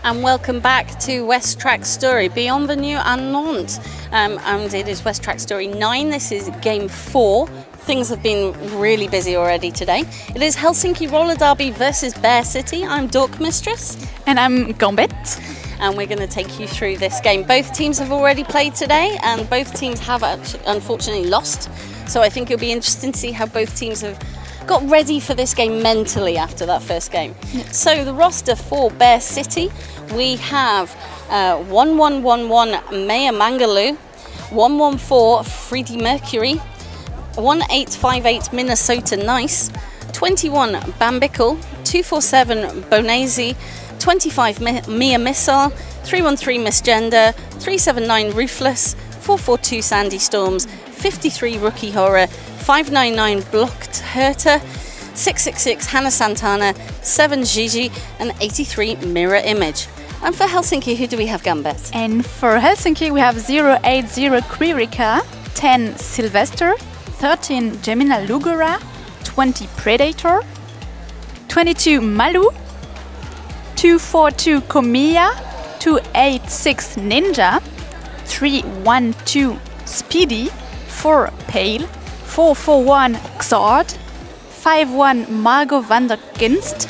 and welcome back to West Track Story, Bienvenue à Nantes. And it is West Track Story 9. This is game 4. Things have been really busy already today. It is Helsinki Roller Derby versus Bear City. I'm Dork Mistress. And I'm Gambit. And we're going to take you through this game. Both teams have already played today, and both teams have unfortunately lost. So I think it'll be interesting to see how both teams have got ready for this game mentally after that first game. Yeah. So the roster for Bear City, we have 1111 Maya Mangalu, 114 Freddie Mercury, 1858 Minnesota Nice, 21 Bambicle, 247 Bonazi, 25 Mia Missile, 313 Misgender, 379 Roofless, 442 Sandy Storms, 53 Rookie Horror, 599 Blocked Herter, 666 Hannah Santana, 7 Gigi, and 83 Mirror Image. And for Helsinki, who do we have, Gambit? And for Helsinki, we have 080 Quirica, 10 Sylvester, 13 Gemina Lugura, 20 Predator, 22 Malu, 242 Komiya, 286 Ninja, 312 Speedy, 4 Pale, 441 Xord, 51 Margot van der Ginst,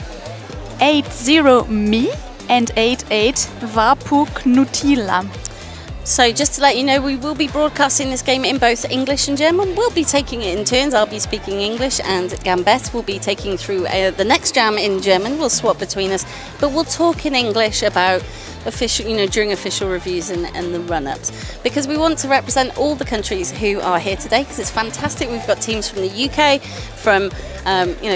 80 Me, and 88 Vapu Knutila. So just to let you know, we will be broadcasting this game in both English and German. We'll be taking it in turns. I'll be speaking English and Gambet will be taking through the next jam in German. We'll swap between us, but we'll talk in English about official, during official reviews and the run-ups, because we want to represent all the countries who are here today, because it's fantastic. We've got teams from the UK, from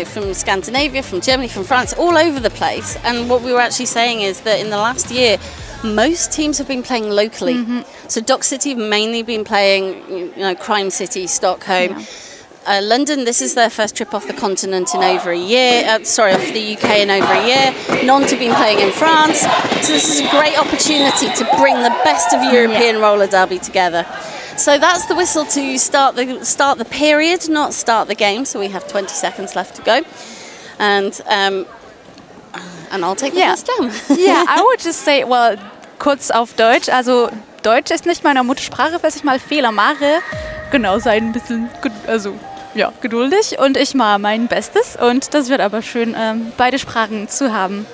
from Scandinavia, from Germany, from France, all over the place. And what we were actually saying is that in the last year, most teams have been playing locally. So Dock City have mainly been playing, Crime City, Stockholm. Yeah. London, this is their first trip off the continent in over a year. Off the UK in over a year. Nantes have been playing in France. So this is a great opportunity to bring the best of European roller derby together. So that's the whistle to start the period, not start the game. So we have 20 seconds left to go. And I'll take the first jam. Yeah, I would just say, well, kurz auf Deutsch. Also Deutsch ist nicht meine Muttersprache, falls ich mal Fehler mache. Genau, sei ein bisschen, geduldig und ich mache mein Bestes. Und das wird aber schön, beide Sprachen zu haben.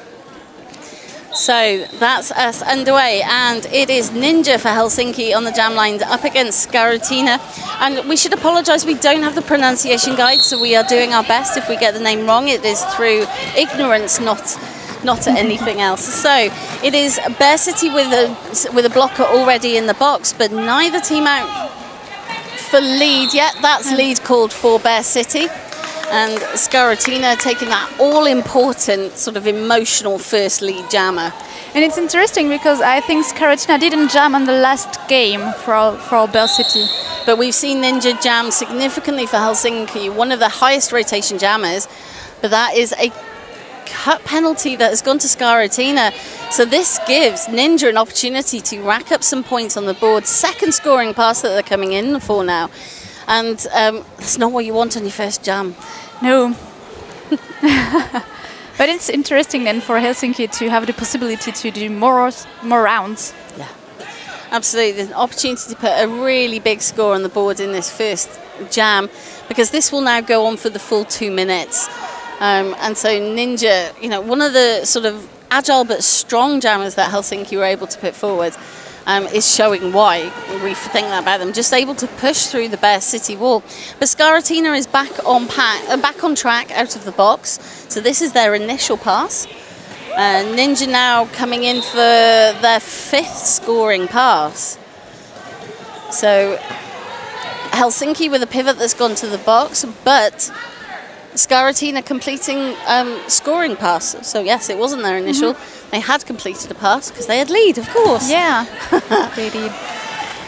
So that's us underway, and it is Ninja for Helsinki on the jam line up against Skaratina. And we should apologise, we don't have the pronunciation guide, so we are doing our best. If we get the name wrong, it is through ignorance, not anything else. So it is Bear City with a blocker already in the box, but neither team out for lead yet. That's lead called for Bear City. And Skaratina taking that all-important sort of emotional first lead jammer. And it's interesting because I think Skaratina didn't jam on the last game for Bear City. But we've seen Ninja jam significantly for Helsinki, one of the highest rotation jammers. But that is a cut penalty that has gone to Skaratina. So this gives Ninja an opportunity to rack up some points on the board. Second scoring pass that they're coming in for now. And that's not what you want on your first jam. No. But it's interesting then for Helsinki to have the possibility to do more rounds. Yeah, absolutely. There's an opportunity to put a really big score on the board in this first jam, because this will now go on for the full 2 minutes. And so Ninja, one of the sort of agile but strong jammers that Helsinki were able to put forward, is showing why we think that about them. Just able to push through the Bear City wall. But Skaratina is back on track out of the box. So this is their initial pass. Ninja now coming in for their 5th scoring pass. So Helsinki with a pivot that's gone to the box, but Skaratina completing scoring pass. So yes, it wasn't their initial. They had completed a pass because they had lead, of course. Yeah, they did.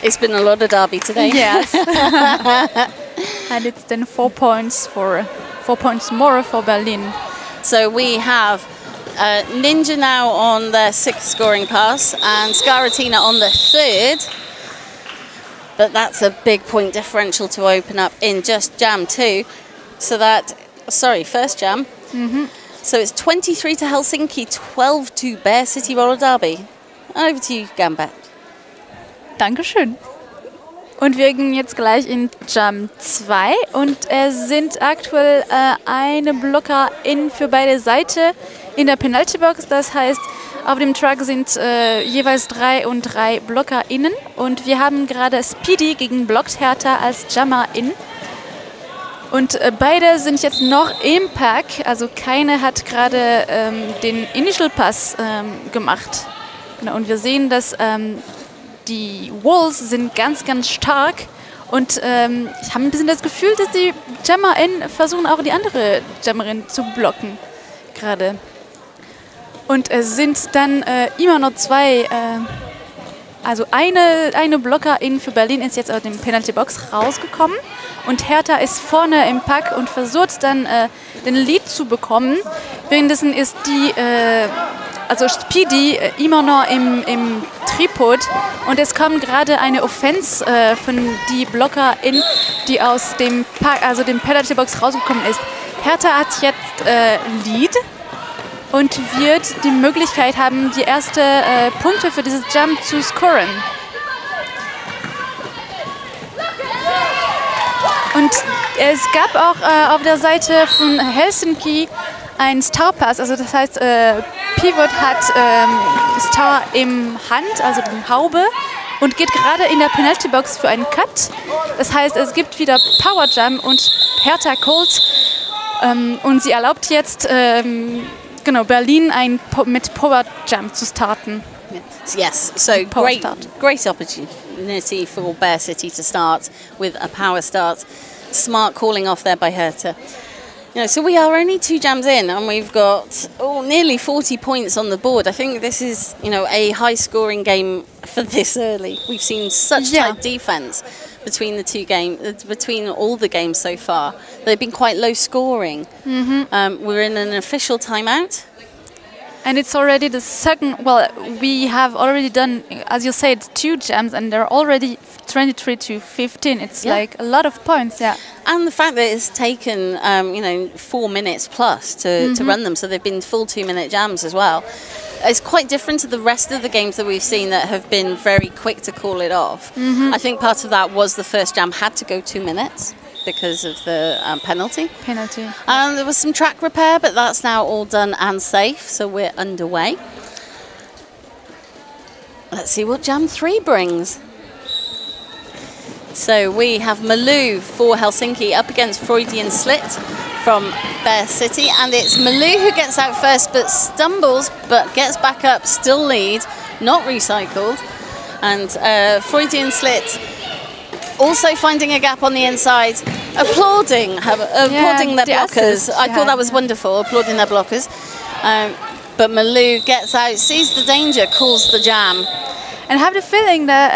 It's been a lot of derby today. Yes. And it's then 4 points more for Berlin. So we have Ninja now on their 6th scoring pass and Skaratina on the 3rd. But that's a big point differential to open up in just jam 2. So that, sorry, first jam. So it's 23 to Helsinki, 12 to Bear City Roller Derby. Over to you, Gambet. Dankeschön. Und wir gehen jetzt gleich in Jump 2 und es sind aktuell eine Blocker für beide Seiten in der Penalty Box. Das heißt, auf dem Track sind jeweils 3 und 3 Blocker innen und wir haben gerade Speedy gegen Blockt Hertha als Jammer in. Und beide sind jetzt noch im Pack, also keine hat gerade den Initial Pass gemacht. Genau, und wir sehen, dass die Walls sind ganz, ganz stark und ich habe ein bisschen das Gefühl, dass die Jammerin versuchen auch die andere Jammerin zu blocken gerade. Und es sind dann immer noch zwei, also eine Blockerin für Berlin ist jetzt aus dem Penalty Box rausgekommen und Hertha ist vorne im Pack und versucht dann den Lead zu bekommen. Währenddessen ist die also Speedy immer noch im Tripod und es kommt gerade eine Offense von die Blockerin, die aus dem Pack, also dem Penalty Box rausgekommen ist. Hertha hat jetzt Lead und wird die Möglichkeit haben, die ersten Punkte für dieses Jump zu scoren. Und es gab auch auf der Seite von Helsinki ein Star Pass, also das heißt, Pivot hat Star im Hand, also die Haube, und geht gerade in der Penalty Box für einen Cut. Das heißt, es gibt wieder Power Jump und Hertha calls und sie erlaubt jetzt genau, Berlin mit Power Jump zu starten. Yes, so great opportunity for Bear City to start with a power start. Smart calling off there by Hertha. You know, so we are only 2 jams in and we've got nearly 40 points on the board. I think this is, a high-scoring game for this early. We've seen such tight defence between the two games, between all the games so far. They've been quite low-scoring. We're in an official timeout. And it's already the second, well, we have already done, as you said, 2 jams and they're already 23 to 15. It's like a lot of points, yeah. And the fact that it's taken, 4 minutes plus to run them, so they've been full 2-minute jams as well. It's quite different to the rest of the games that we've seen that have been very quick to call it off. I think part of that was the first jam had to go 2 minutes because of the penalty. There was some track repair, but that's now all done and safe, so we're underway. Let's see what Jam 3 brings. So we have Malou for Helsinki up against Freudian Slit from Bear City, and it's Malou who gets out first but stumbles but gets back up, still lead, not recycled, and Freudian Slit also finding a gap on the inside, applauding their blockers. I thought that was wonderful, applauding their blockers. But Malou gets out, sees the danger, calls the jam. And I have the feeling that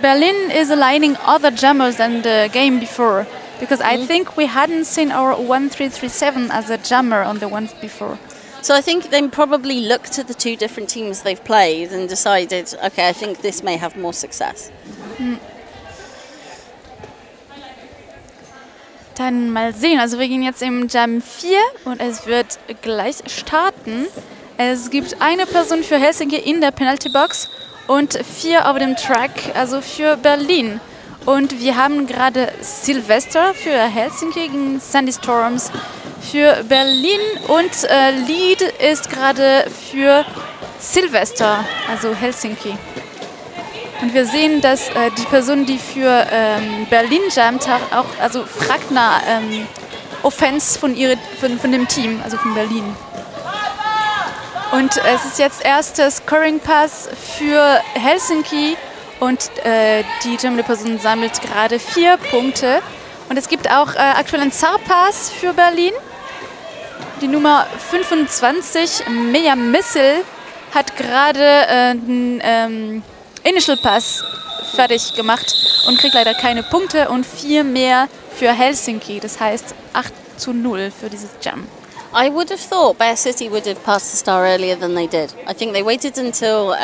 Berlin is aligning other jammers than the game before, because I think we hadn't seen our 1337 as a jammer on the ones before. So I think they probably looked at the 2 different teams they've played and decided, okay, I think this may have more success. Dann mal sehen, also wir gehen jetzt im Jam 4 und es wird gleich starten. Es gibt eine Person für Helsinki in der Penalty Box und 4 auf dem Track, also für Berlin. Und wir haben gerade Silvester für Helsinki gegen Sandystorms für Berlin und Lead ist gerade für Silvester, also Helsinki. Und wir sehen, dass die Person, die für Berlin jammt, auch also fragt nach Offense von dem Team, also von Berlin. Und es ist jetzt erster Scoring Pass für Helsinki und die jammende Person sammelt gerade 4 Punkte. Und es gibt auch aktuell einen Star Pass für Berlin. Die Nummer 25, Mea Missile, hat gerade einen Initial Pass fertig gemacht und kriegt leider keine Punkte und 4 mehr für Helsinki. Das heißt 8:0 für dieses Jam. I would have thought Bear City would have passed the star earlier than they did. I think they waited until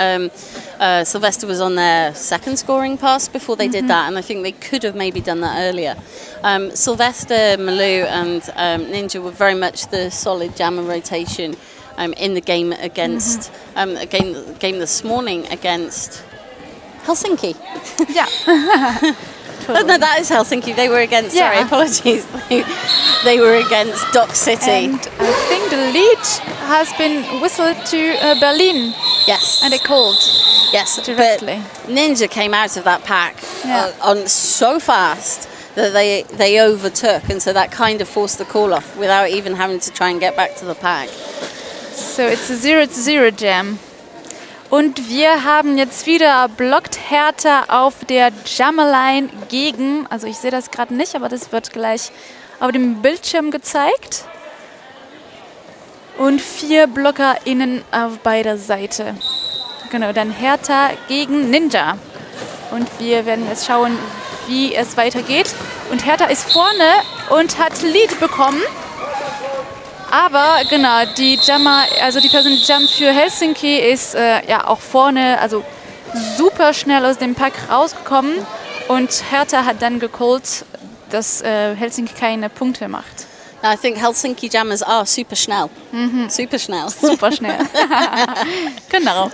Sylvester was on their second scoring pass before they did that, and I think they could have maybe done that earlier. Sylvester, Malou and Ninja were very much the solid jammer rotation in the game against game this morning against Helsinki. Yeah. Oh, no, that is Helsinki. They were against, sorry, apologies. They were against Dock City. And I think the lead has been whistled to Berlin. Yes. And they called. Yes, directly. But Ninja came out of that pack on so fast that they overtook, and so that kind of forced the call off without even having to try and get back to the pack. So it's a 0-0 jam. Und wir haben jetzt wieder blockt Hertha auf der Jammerline gegen, also ich sehe das gerade nicht, aber das wird gleich auf dem Bildschirm gezeigt. Und 4 BlockerInnen auf beider Seite. Genau, dann Hertha gegen Ninja. Und wir werden jetzt schauen, wie es weitergeht. Und Hertha ist vorne und hat Lead bekommen. Aber genau, die Jammer, also die Person Jump für Helsinki ist ja auch vorne, also super schnell aus dem Pack rausgekommen. Und Hertha hat dann gecallt, dass Helsinki keine Punkte macht. I think Helsinki jammers are super schnell. Super schnell. Super schnell. Genau.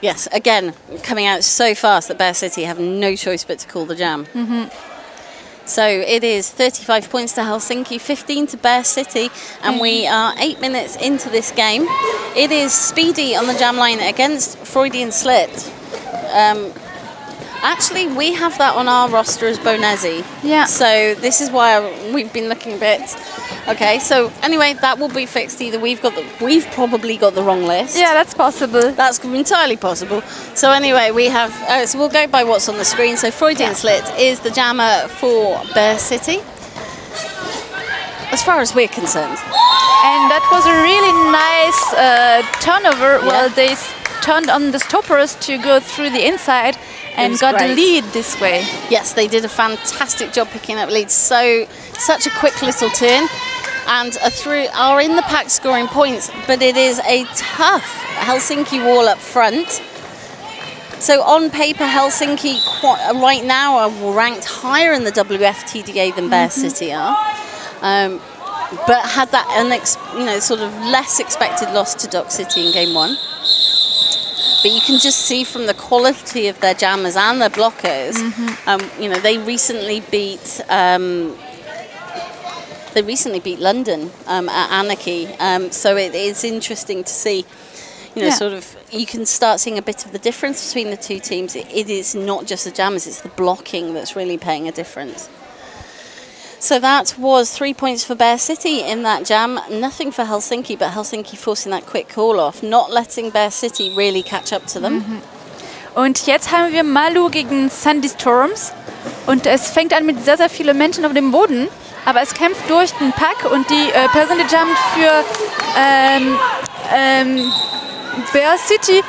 Yes, again, coming out so fast that Bear City have no choice but to call the jam. So it is 35 points to Helsinki, 15 to Bear City, and we are 8 minutes into this game. It is Speedy on the jam line against Freudian Slit. Actually, we have that on our roster as Bonesi. Yeah. So this is why we've been looking a bit. Okay. So anyway, that will be fixed. Either we've probably got the wrong list. Yeah, that's possible. That's entirely possible. So anyway, we have. So we'll go by what's on the screen. So Freudian Slit is the jammer for Bear City, as far as we're concerned. And that was a really nice turnover. Yeah. Well, they turned on the stoppers to go through the inside and got the lead this way. Yes, they did a fantastic job picking up leads. Such a quick little turn, and are in the pack scoring points. But it is a tough Helsinki wall up front. So on paper, Helsinki right now are ranked higher in the WFTDA than Bear City are. But had that sort of less expected loss to Dock City in game 1. But you can just see from the quality of their jammers and their blockers, they recently beat London at Anarchy. So it is interesting to see, sort of, you can start seeing a bit of the difference between the two teams. It is not just the jammers, it's the blocking that's really paying a difference. So that was 3 points for Bear City in that jam. Nothing for Helsinki, but Helsinki forcing that quick call-off, not letting Bear City really catch up to them. Und jetzt haben wir Malou gegen Sandy Storms. Und es fängt an mit sehr, sehr vielen Menschen auf dem Boden. Aber es kämpft durch den Pack und die Person, die jumpt für Bear City,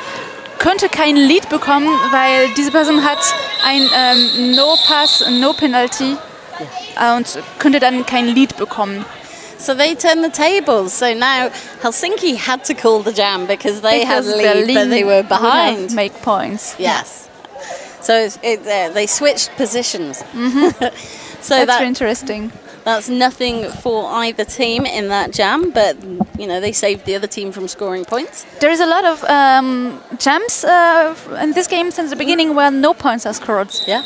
könnte kein Lead bekommen, weil diese Person hat ein No-Pass, No-Penalty. Und könnte dann kein Lead bekommen. So they turned the tables. So now Helsinki had to call the jam because they had the lead, but they were behind. Make points. Yes. So they switched positions. So that's interesting. That's nothing for either team in that jam, but they saved the other team from scoring points. There is a lot of jams in this game since the beginning where no points are scored. Yeah.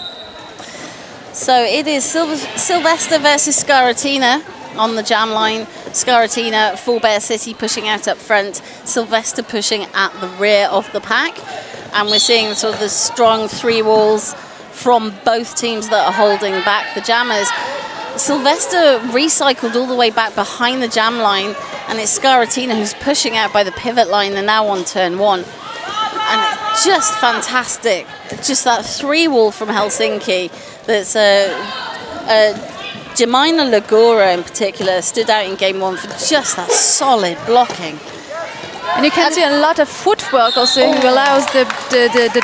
So it is Sylvester versus Scaratina on the jam line. Scaratina for Bear City pushing out up front. Sylvester pushing at the rear of the pack. And we're seeing sort of the strong 3 walls from both teams that are holding back the jammers. Sylvester recycled all the way back behind the jam line, and it's Scaratina who's pushing out by the pivot line. They're now on turn 1. And just fantastic. Just that 3 wall from Helsinki. That's Jemina Lagora in particular stood out in game 1 for just that solid blocking. And you can see a lot of footwork also who allows the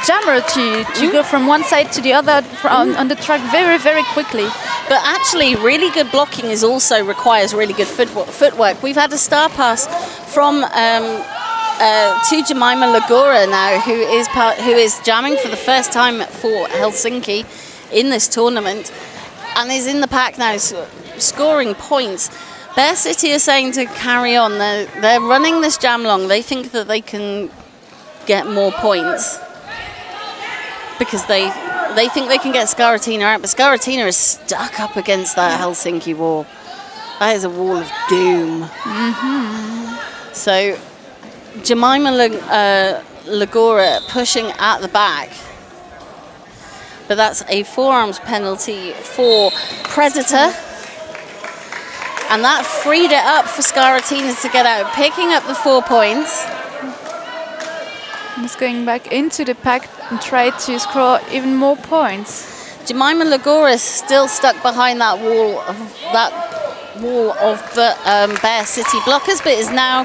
jammer to go from one side to the other on the track very, very quickly. But actually, really good blocking also requires really good footwork. We've had a star pass from to Jemima Lagora now, who is jamming for the first time for Helsinki in this tournament, and is in the pack now, scoring points. Bear City are saying to carry on. They're running this jam long. They think that they can get more points because they think they can get Skaratina out, but Skaratina is stuck up against that Helsinki wall. That is a wall of doom. So Jemima Lagora pushing at the back, but that's a forearms penalty for Predator. And that freed it up for Skaratina to get out, picking up the 4 points. He's going back into the pack and try to score even more points. Jemima Lagora is still stuck behind that wall of Bear City blockers, but is now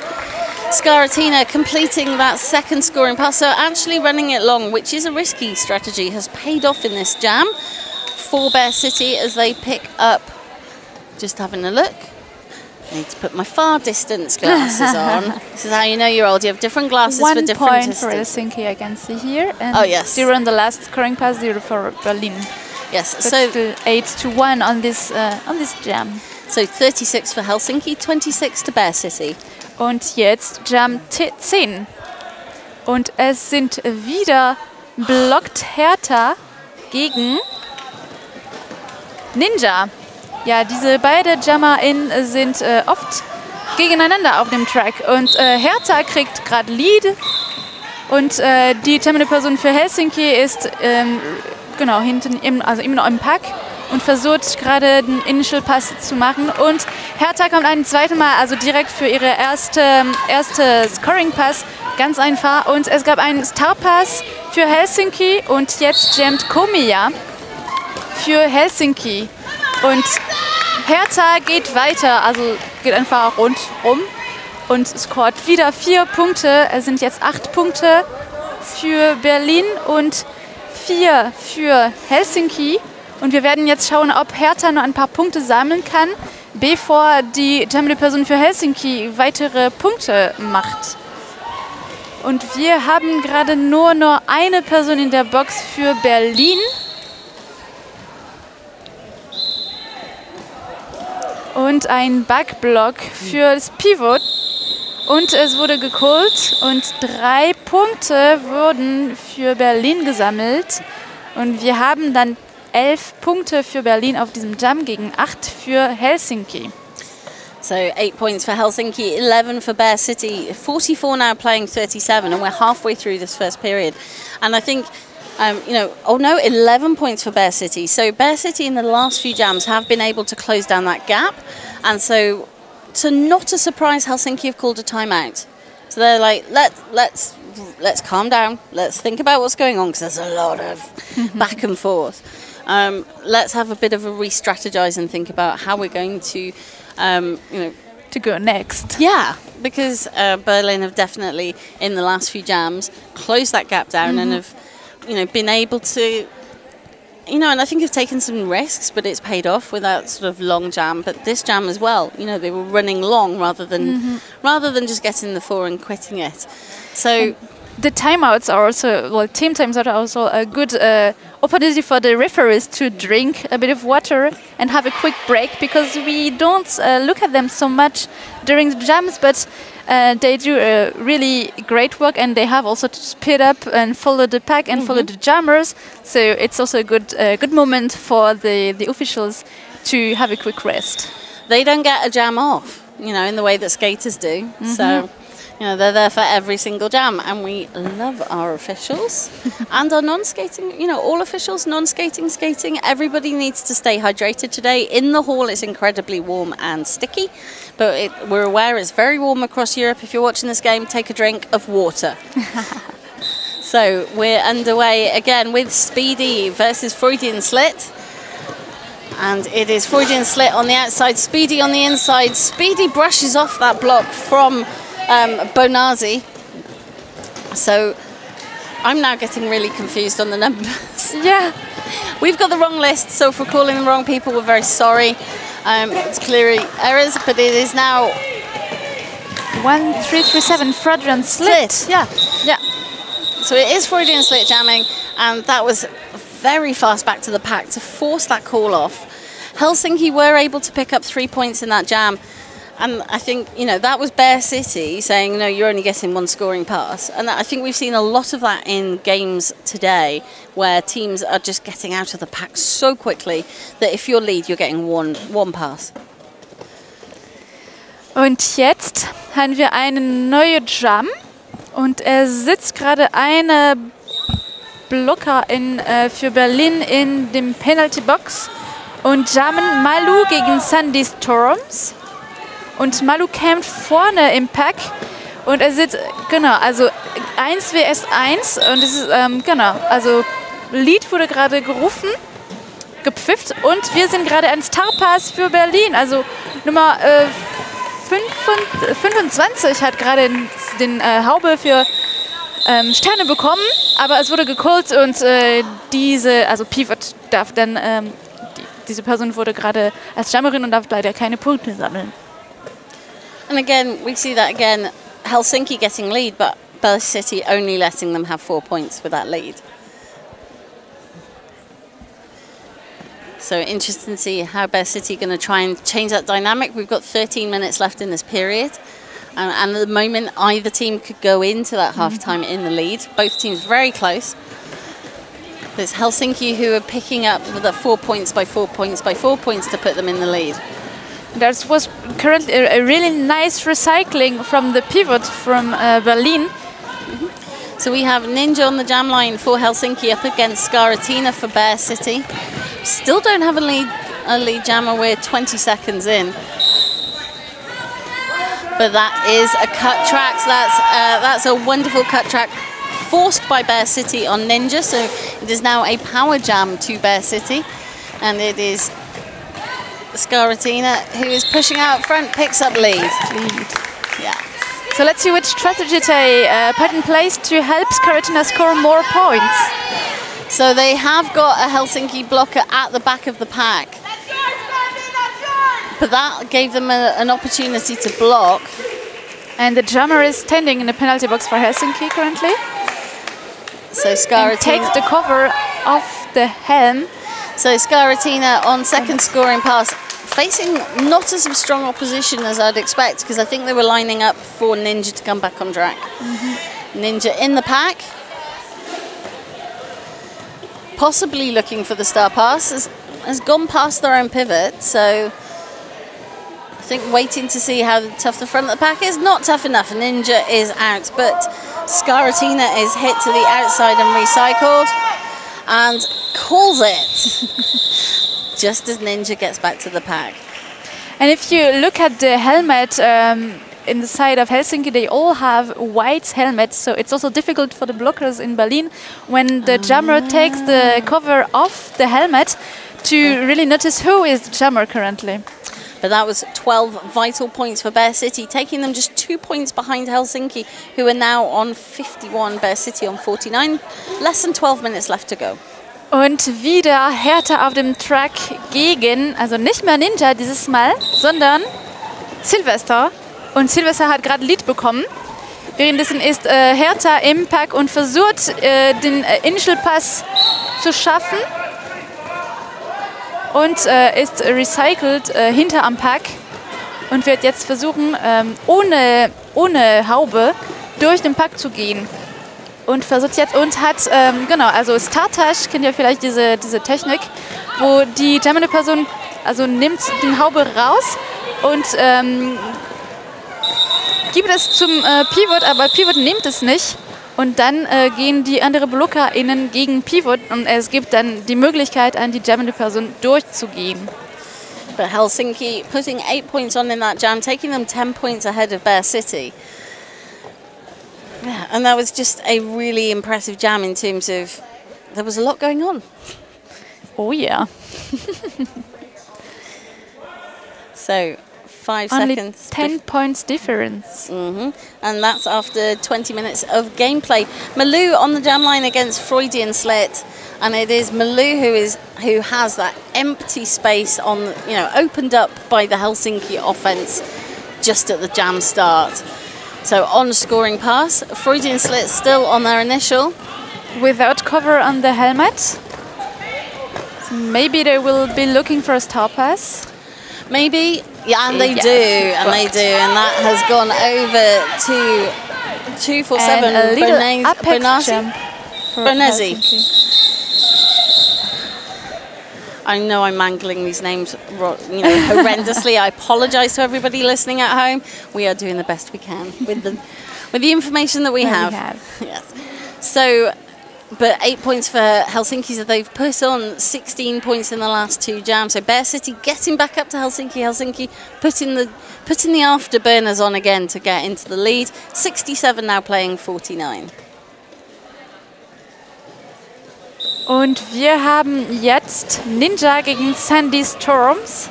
Skaratina completing that second scoring pass. So actually running it long, which is a risky strategy, has paid off in this jam for Bear City as they pick up. Just having a look. I need to put my far distance glasses on. This is how you know you're old. You have different glasses for different distances. 1 point for Helsinki, I can see here. And oh, yes. 0 on the last scoring pass, 0 for Berlin. Yes. But so still 8-1 on this jam. So 36 for Helsinki, 26 to Bear City. Und jetzt Jam 10. Und es sind wieder blockt Hertha gegen Ninja. Ja, diese beiden JammerInnen sind oft gegeneinander auf dem Track. Und Hertha kriegt gerade Lead. Und die terminale Person für Helsinki ist genau hinten, immer noch im Pack. Und versucht gerade den Initial Pass zu machen. Und Hertha kommt ein zweites Mal, also direkt für ihre erste Scoring Pass. Ganz einfach. Und es gab einen Star Pass für Helsinki. Und jetzt jammt Komiya für Helsinki. Und Hertha geht weiter, also geht einfach rundum und scoret wieder 4 Punkte. Es sind jetzt 8 Punkte für Berlin und 4 für Helsinki. Und wir werden jetzt schauen, ob Hertha noch ein paar Punkte sammeln kann, bevor die Terminal-Person für Helsinki weitere Punkte macht. Und wir haben gerade nur eine Person in der Box für Berlin. Und ein Backblock für das Pivot. Und es wurde gecallt und 3 Punkte wurden für Berlin gesammelt. Und wir haben dann 11 Punkte für Berlin auf diesem Jam gegen 8 für Helsinki. So 8 points for Helsinki, 11 for Bear City, 44 now playing 37, and we're halfway through this first period. And I think, 11 points for Bear City. So Bear City in the last few jams have been able to close down that gap. And so, to not a surprise, Helsinki have called a timeout. So they're like, let's calm down. Let's think about what's going on, because there's a lot of back and forth. Let's have a bit of a re-strategize and think about how we're going to, to go next. Yeah, because Berlin have definitely, in the last few jams, closed that gap down and have, been able to, and I think have taken some risks, but it's paid off with that sort of long jam. But this jam as well, they were running long rather than just getting the 4 and quitting it. So the timeouts are also, team timeouts are also a good opportunity for the referees to drink a bit of water and have a quick break, because we don't look at them so much during the jams, but they do really great work, and they have also to speed up and follow the pack and follow the jammers. So it's also a good moment for the officials to have a quick rest. They don't get a jam off, in the way that skaters do. So they're there for every single jam, and we love our officials and our non-skating, all officials, non-skating, skating. Everybody needs to stay hydrated today. In the hall, it's incredibly warm and sticky, but we're aware it's very warm across Europe. If you're watching this game, take a drink of water. So we're underway again with Speedy versus Freudian Slit. And it is Freudian Slit on the outside, Speedy on the inside. Speedy brushes off that block from Bonazzi, So I'm now getting really confused on the numbers. Yeah. We've got the wrong list, so if we're calling the wrong people, we're very sorry. It's clearly errors, but it is now 1337 Freudian slit. Yeah. Yeah. So it is Freudian slit jamming, and that was very fast back to the pack to force that call off. Helsinki were able to pick up 3 points in that jam, and I think, you know, that was Bear City saying, no, you're only getting one scoring pass. And I think we've seen a lot of that in games today, where teams are just getting out of the pack so quickly that if you're lead, you're getting one pass. Und jetzt haben wir eine neue Jam und es sitzt gerade eine Blocker für Berlin in dem Penalty Box und jammen Malu gegen Sandy Storms. Und Malu kämpft vorne im Pack und er sitzt, genau, also 1 vs 1 und es ist, genau, also Lead wurde gerade gerufen, gepfifft und wir sind gerade ein Starpass für Berlin, also Nummer 25 hat gerade den Haube für Sterne bekommen, aber es wurde gecallt und also Pivot darf dann, diese Person wurde gerade als Jammerin und darf leider keine Punkte sammeln. And again, we see that again, Helsinki getting lead, but Bear City only letting them have 4 points with that lead. So interesting to see how Bear City are going to try and change that dynamic. We've got 13 minutes left in this period. And at the moment, either team could go into that half-time in the lead. Both teams very close. There's Helsinki who are picking up the 4 points by 4 points by 4 points to put them in the lead. That was currently a really nice recycling from the pivot from Berlin. So we have Ninja on the jam line for Helsinki up against Skaratina for Bear City. Still don't have a lead jammer. We're 20 seconds in. But that is a cut track. So that's a wonderful cut track forced by Bear City on Ninja. So it is now a power jam to Bear City. And it is Skaratina, who is pushing out front, picks up lead. Yeah. So let's see which strategy they put in place to help Skaratina score more points. So they have got a Helsinki blocker at the back of the pack. But that gave them an opportunity to block. And the jammer is standing in the penalty box for Helsinki currently. So Skaratina takes the cover off the helm. So Skaratina on second scoring pass, facing not as strong opposition as I'd expect, because I think they were lining up for Ninja to come back on track. Ninja in the pack, possibly looking for the star pass, has gone past their own pivot, so I think waiting to see how tough the front of the pack is. Not tough enough, Ninja is out, but Skaratina is hit to the outside and recycled, and calls it just as Ninja gets back to the pack. And if you look at the helmet in the side of Helsinki, they all have white helmets, so it's also difficult for the blockers in Berlin when the jammer takes the cover off the helmet to really notice who is the jammer currently. But that was 12 vital points for Bear City, taking them just 2 points behind Helsinki, who are now on 51, Bear City on 49. Less than 12 minutes left to go. Und wieder Hertha auf dem Track gegen, also nicht mehr Ninja dieses Mal, sondern Silvester. Und Silvester hat gerade Lead bekommen. Währenddessen ist Hertha im Pack und versucht, den Initial Pass zu schaffen. Und ist recycelt hinter am Pack und wird jetzt versuchen, ohne Haube durch den Pack zu gehen. Und versucht jetzt und hat, genau, also Startash, kennt ihr vielleicht diese Technik, wo die jammende Person also nimmt den Haube raus und gibt es zum Pivot, aber Pivot nimmt es nicht. Und dann gehen die anderen BlockerInnen gegen Pivot und es gibt dann die Möglichkeit, an die jammende Person durchzugehen. But Helsinki putting 8 points on in that jam, taking them 10 points ahead of Bear City. Yeah, and that was just a really impressive jam in terms of there was a lot going on. Oh yeah. So 5 Only seconds. 10 points difference. And that's after 20 minutes of gameplay. Malou on the jam line against Freudian Slit. And it is Malou who has that empty space on, opened up by the Helsinki offense just at the jam start. So on scoring pass, Freudian Slit still on their initial. Without cover on the helmet. So maybe they will be looking for a star pass. Maybe, yeah, and they Yes, do, and that has gone over to 247. And a little apex Bonazzi? jump for Bonazzi. Helsinki. I know I'm mangling these names, horrendously. I apologise to everybody listening at home. We are doing the best we can with the information that we have. Yes. So, but 8 points for Helsinki. So they've put on 16 points in the last 2 jams. So Bear City getting back up to Helsinki. Helsinki putting the afterburners on again to get into the lead. 67 now playing 49. Und wir haben jetzt Ninja gegen Sandy Storms.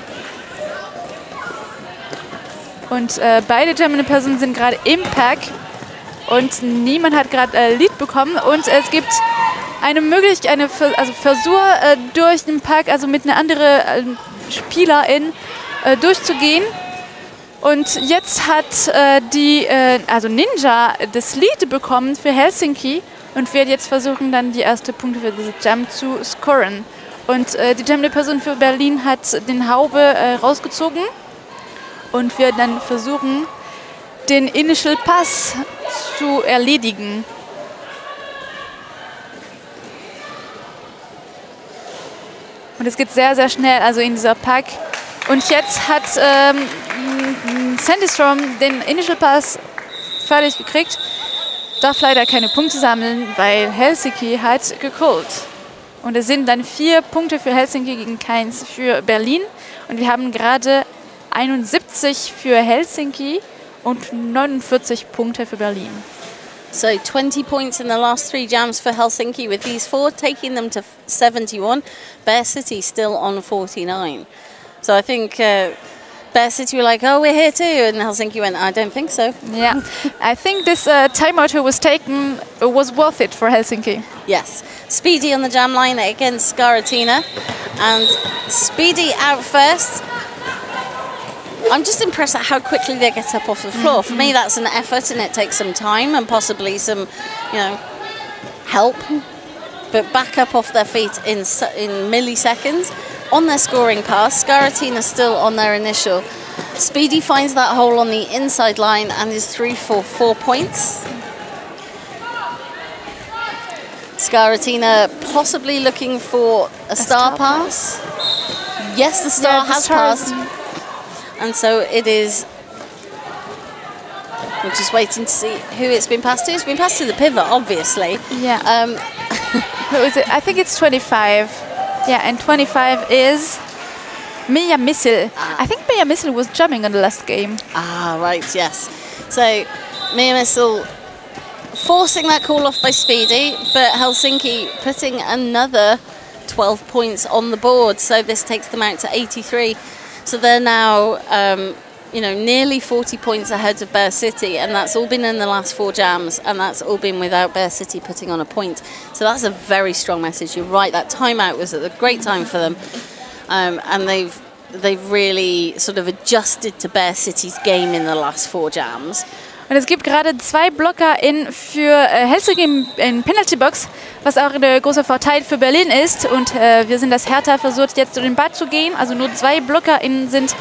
Und beide German Personen sind gerade im Pack. Und niemand hat gerade Lead bekommen. Und es gibt eine Möglichkeit, Versuch durch den Pack, also mit einer anderen Spielerin durchzugehen. Und jetzt hat Ninja das Lead bekommen für Helsinki. Und wird jetzt versuchen, dann die ersten Punkte für diese Jam zu scoren. Und die Jam-Person für Berlin hat den Haube rausgezogen und wird dann versuchen, den Initial Pass zu erledigen. Und es geht sehr, sehr schnell, also in dieser Pack. Und jetzt hat Sandy Storm den Initial Pass fertig gekriegt. Darf leider keine Punkte sammeln, weil Helsinki hat gecallt. Und es sind dann 4 Punkte für Helsinki gegen keins für Berlin. Und wir haben gerade 71 für Helsinki und 49 Punkte für Berlin. So 20 points in the last 3 jams for Helsinki, with these 4 taking them to 71. Bear City still on 49. So I think Bear City were like, oh, we're here too. And Helsinki went, I don't think so. Yeah, I think this timeout who was taken was worth it for Helsinki. Yes. Speedy on the jam line against Skaratina. And Speedy out first. I'm just impressed at how quickly they get up off the floor. For me, that's an effort and it takes some time and possibly some, help. But back up off their feet in milliseconds. On their scoring pass, Skaratina still on their initial. Speedy finds that hole on the inside line and is through for 4 points. Skaratina possibly looking for a star pass. Yes, the star has passed. And so it is. We're just waiting to see who it's been passed to. It's been passed to the pivot, obviously. Yeah. Who is it? I think it's 25. Yeah, and 25 is Mia Missile. I think Mia Missile was jumping on the last game. Ah, right, yes. So Mia Missile forcing that call off by Speedy, but Helsinki putting another 12 points on the board. So this takes them out to 83. So they're now, nearly 40 points ahead of Bear City, and that's all been in the last 4 jams, and that's all been without Bear City putting on a point. So that's a very strong message. You're right, that timeout was at a great time for them, and they've really sort of adjusted to Bear City's game in the last 4 jams. Und es gibt gerade 2 Blocker für Helsinki in Penalty Box, was auch ein großer Vorteil für Berlin ist. Und wir sind das Hertha versucht jetzt zu den Ball zu gehen. Also nur 2 Blocker sind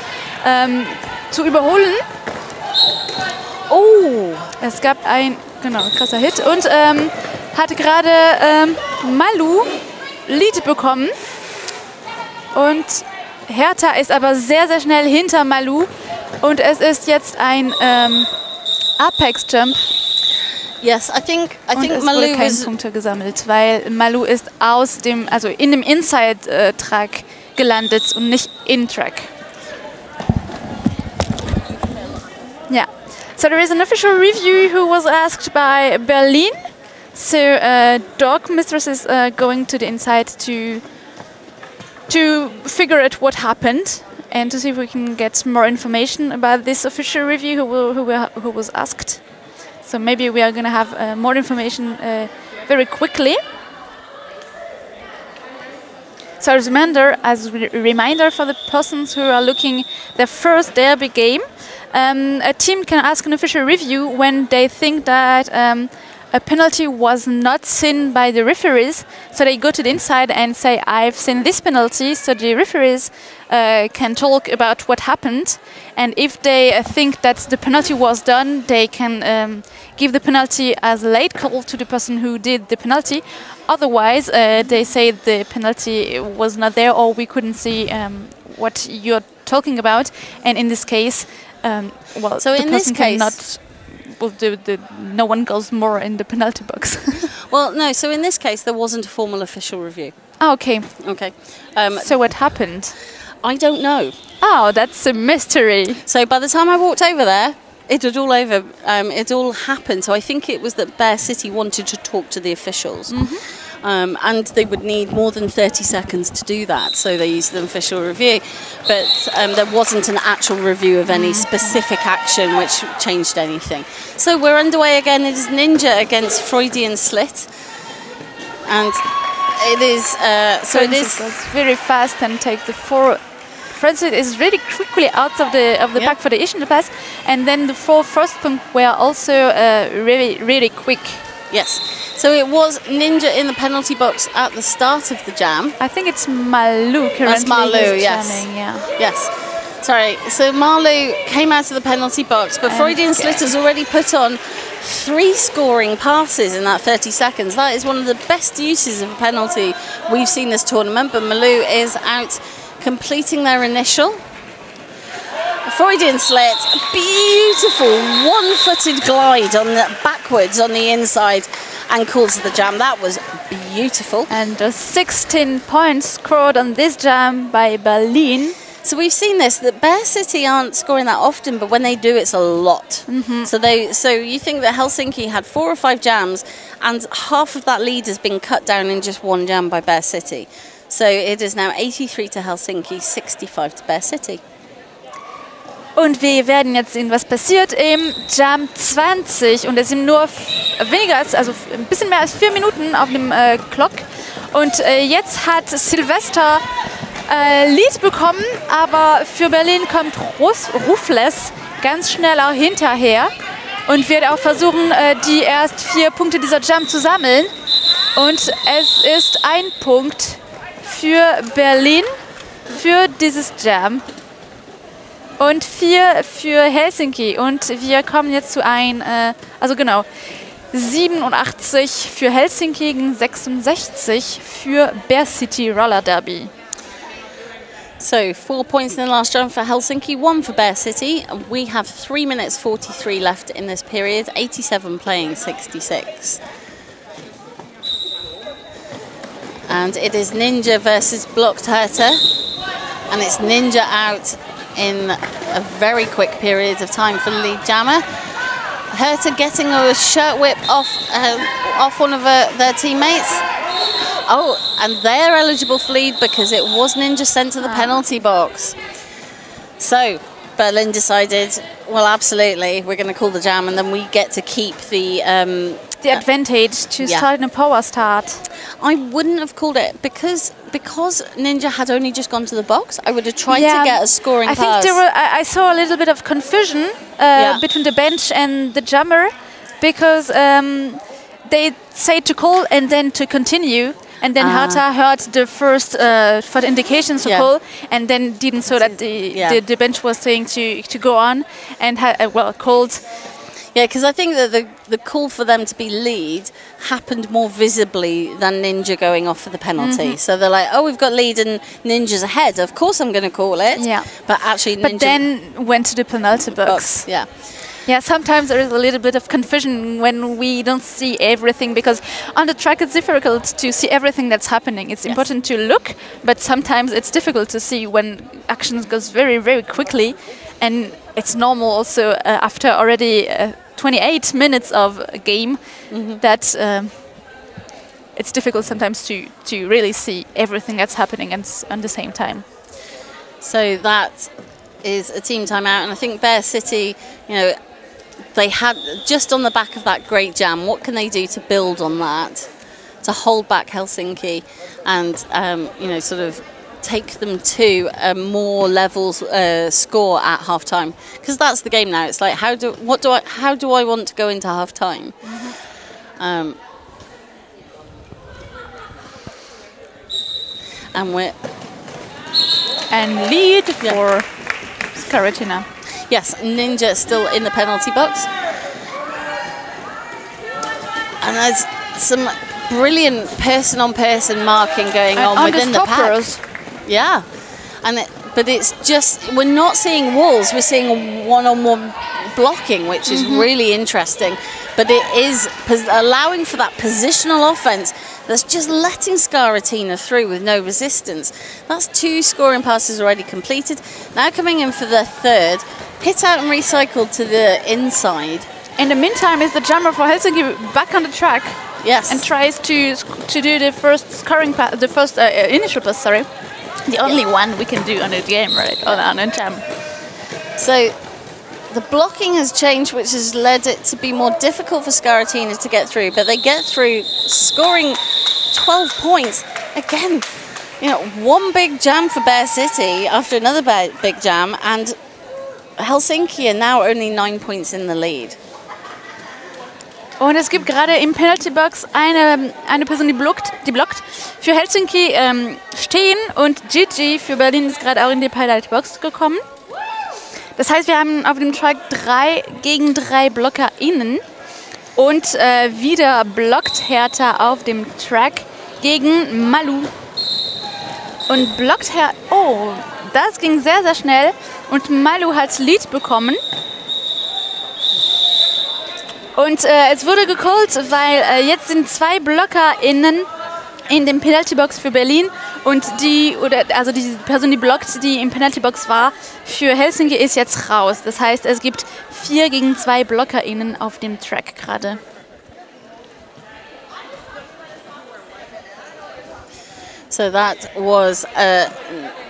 zu überholen. Oh, es gab ein krasser Hit und hat gerade Malou Lead bekommen. Und Hertha ist aber sehr, sehr schnell hinter Malou. Und es ist jetzt ein Apex Jump. Yes, I think Malou wurde keine Punkte gesammelt, weil Malou ist in dem Inside Track gelandet und nicht in Track. Yeah. So there is an official review who was asked by Berlin. So Dog Mistress is going to the inside to figure out what happened. and to see if we can get more information about this official review who was asked. So maybe we are going to have more information very quickly. So as a reminder for the persons who are looking their first derby game, a team can ask an official review when they think that a penalty was not seen by the referees. So they go to the inside and say, I've seen this penalty. So the referees can talk about what happened. And if they think that the penalty was done, they can give the penalty as a late call to the person who did the penalty. Otherwise, they say the penalty was not there or we couldn't see what you're talking about. And in this case, well, so the in person this case, cannot. Well, no one goes more in the penalty box. Well, no. So in this case, there wasn't a formal official review. Oh, okay. Okay. So what happened? I don't know. Oh, that's a mystery. So by the time I walked over there, it had all over. It all happened. So I think it was that Bear City wanted to talk to the officials. And they would need more than 30 seconds to do that, so they used the official review. But there wasn't an actual review of any specific action which changed anything. So we're underway again. It is Ninja against Freudian Slit. And it is... so it is... goes very fast and takes the four... Francis is really quickly out of the pack for the Asian pass. And then the four first punk were also really quick. Yes. So it was Ninja in the penalty box at the start of the jam. I think it's Malu currently. That's Malu, yes. Jamming, yeah. Yes. Sorry. So Malu came out of the penalty box, but Freudian Slit has already put on 3 scoring passes in that 30 seconds. That is one of the best uses of a penalty we've seen this tournament, but Malu is out completing their initial. Freudian Slit, beautiful one-footed glide on the backwards on the inside and calls the jam. That was beautiful. And 16 points scored on this jam by Berlin. So we've seen this, that Bear City aren't scoring that often, but when they do, it's a lot. So you think that Helsinki had 4 or 5 jams, and half of that lead has been cut down in just 1 jam by Bear City. So it is now 83 to Helsinki, 65 to Bear City. Und wir werden jetzt sehen, was passiert im Jam 20. Und es sind nur weniger als, also ein bisschen mehr als 4 Minuten auf dem Clock. Und jetzt hat Silvester Lead bekommen, aber für Berlin kommt Ruthless ganz schnell auch hinterher und wird auch versuchen, die erst 4 Punkte dieser Jam zu sammeln. Und es ist 1 Punkt für Berlin für dieses Jam. Und 4 für Helsinki. Und wir kommen jetzt zu also genau, 87 für Helsinki gegen 66 für Bear City Roller Derby. So 4 points in the last jam for Helsinki, 1 for Bear City. We have 3 minutes 43 left in this period, 87 playing 66. And it is Ninja versus Blocked Hertha. And it's Ninja out in a very quick period of time for the lead jammer. Hertha getting a shirt whip off one of their teammates. Oh, and they're eligible for lead because it was Ninja sent to the penalty box. So Berlin decided, well, absolutely, we're going to call the jam, and then we get to keep the advantage to start in a power start. I wouldn't have called it because Ninja had only just gone to the box. I would have tried to get a scoring pass. I think I saw a little bit of confusion between the bench and the jammer because they say to call and then to continue. And then Hertha heard the first for the indications to call, and then didn't so that the bench was saying to go on, and called. Yeah, because I think that the call for them to be lead happened more visibly than Ninja going off for the penalty. So they're like, oh, we've got lead and Ninja's ahead. Of course I'm going to call it. Yeah. But actually Ninja... But then went to the penalty box. Yeah. Yeah, sometimes there is a little bit of confusion when we don't see everything, because on the track it's difficult to see everything that's happening. It's important to look, but sometimes it's difficult to see when actions goes very, very quickly. And it's normal also after already 28 minutes of a game that it's difficult sometimes to really see everything that's happening at the same time. So that is a team timeout, and I think Bear City, they had just on the back of that great jam. What can they do to build on that, to hold back Helsinki, and sort of take them to a more level score at half time? Because that's the game now. It's like how do I want to go into half time? And lead for Skaratina. Yes, Ninja still in the penalty box. And there's some brilliant person-on-person marking going on within the pack. Yeah. But it's just, we're not seeing walls, we're seeing one-on-one blocking, which is really interesting. But it is allowing for that positional offense that's just letting Skaratina through with no resistance. That's 2 scoring passes already completed. Now coming in for the third, hit out and recycled to the inside. In the meantime, is the jammer for Helsinki back on the track? Yes. And tries to do the first scoring pass, the first initial pass, sorry. The only one we can do on a game, right? On a jam. So the blocking has changed, which has led it to be more difficult for Skaratina to get through, but they get through, scoring 12 points. Again, one big jam for Bear City after another big jam, and Helsinki are now only 9 points in the lead. Und es gibt gerade im Penalty Box eine Person, die blockt. Für Helsinki stehen, und Gigi für Berlin ist gerade auch in die Penalty Box gekommen. Das heißt, wir haben auf dem Track 3 gegen 3 BlockerInnen. Und wieder blockt Hertha auf dem Track gegen Malu. Und blockt Hertha. Oh, das ging sehr, sehr schnell. Und Malu hat Lead bekommen. Und es wurde gecallt, weil jetzt sind 2 BlockerInnen in dem Penalty-Box für Berlin, und die Person, die blockt, die im Penalty-Box war, für Helsinki ist jetzt raus. Das heißt, es gibt 4 gegen 2 BlockerInnen auf dem Track gerade. So that was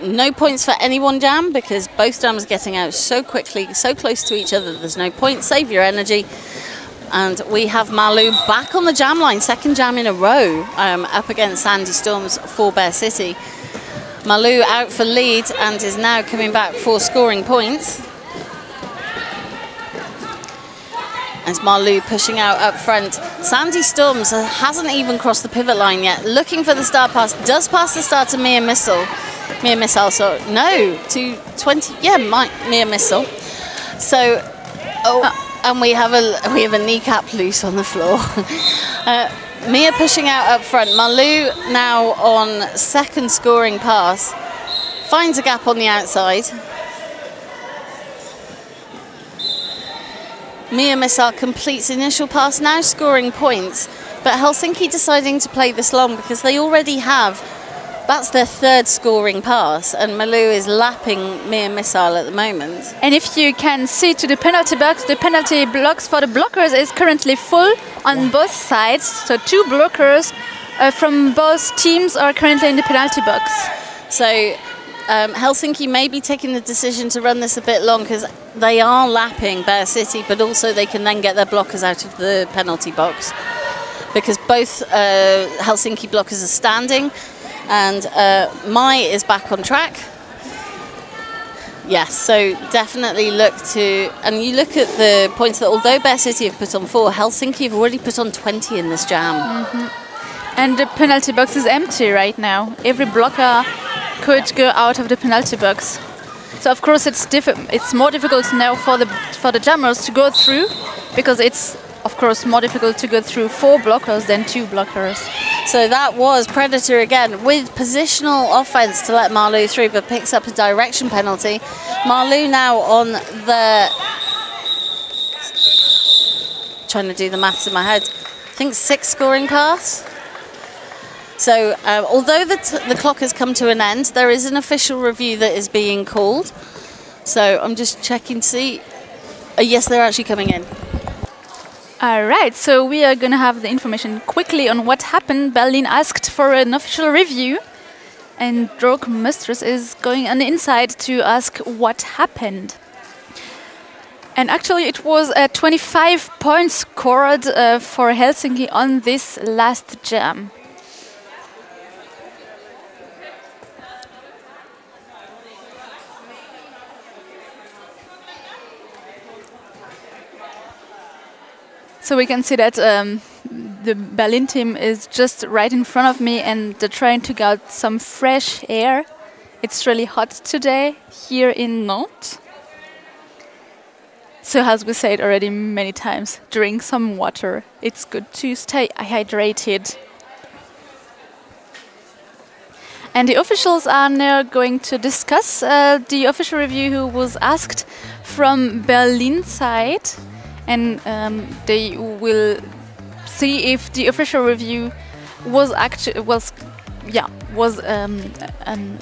no points for any one jam, because both jams are getting out so quickly, so close to each other, there's no point. Save your energy. And we have Malu back on the jam line, second jam in a row, up against Sandy Storms for Bear City. Malu out for lead and is now coming back for scoring points. As Malu pushing out up front. Sandy Storms hasn't even crossed the pivot line yet. Looking for the start pass. Does pass the start to Mia Missile. No, to 20. Yeah, Mia Missile. So, and we have a kneecap loose on the floor. Mia pushing out up front. Malu now on second scoring pass. Finds a gap on the outside. Mia Missile completes initial pass, now scoring points. But Helsinki deciding to play this long because they already have, that's their third scoring pass, and Malu is lapping Mia Missile at the moment. And if you can see to the penalty box, the penalty blocks for the blockers is currently full on both sides. So 2 blockers from both teams are currently in the penalty box. So Helsinki may be taking the decision to run this a bit long because they are lapping Bear City, but also they can then get their blockers out of the penalty box. Because both Helsinki blockers are standing, and Mai is back on track. Yes, so definitely look to, and you look at the points that although Bear City have put on 4, Helsinki have already put on 20 in this jam. And the penalty box is empty right now. Every blocker could go out of the penalty box. So of course it's more difficult now for the jammers to go through, because it's of course more difficult to go through 4 blockers than 2 blockers. So that was Predator again with positional offense to let Malu through, but picks up a direction penalty. Malu now on the, trying to do the maths in my head, I think 6 scoring pass. So although the clock has come to an end, there is an official review that is being called. So I'm just checking to see. Yes, they're actually coming in. All right, so we are going to have the information quickly on what happened. Berlin asked for an official review. and Drog Mistress is going on the inside to ask what happened. And actually it was 25 points scored for Helsinki on this last jam. So we can see that the Berlin team is just right in front of me and they're trying to get some fresh air. It's really hot today here in Nantes. So as we said already many times, drink some water. It's good to stay hydrated. And the officials are now going to discuss the official review who was asked from Berlin side. And they will see if the official review was a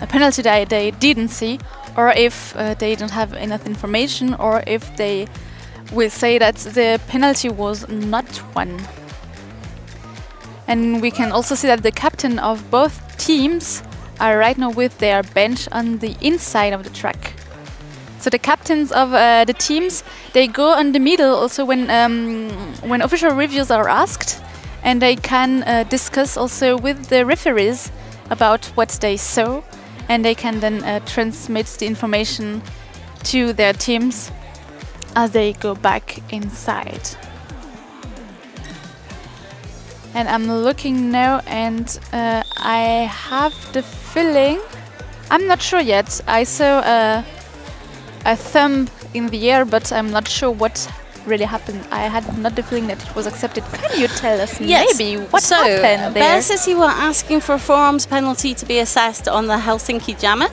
penalty that they didn't see, or if they don't have enough information, or if they will say that the penalty was not one. And we can also see that the captain of both teams are right now with their bench on the inside of the track. So the captains of the teams, they go on the middle also when official reviews are asked, and they can discuss also with the referees about what they saw, and they can then transmit the information to their teams as they go back inside. And I'm looking now, and I have the feeling, I'm not sure yet, I saw a thumb in the air, but I'm not sure what really happened. I had not the feeling that it was accepted. Can you tell us maybe what happened there? Bear City were asking for a forearms penalty to be assessed on the Helsinki jammer.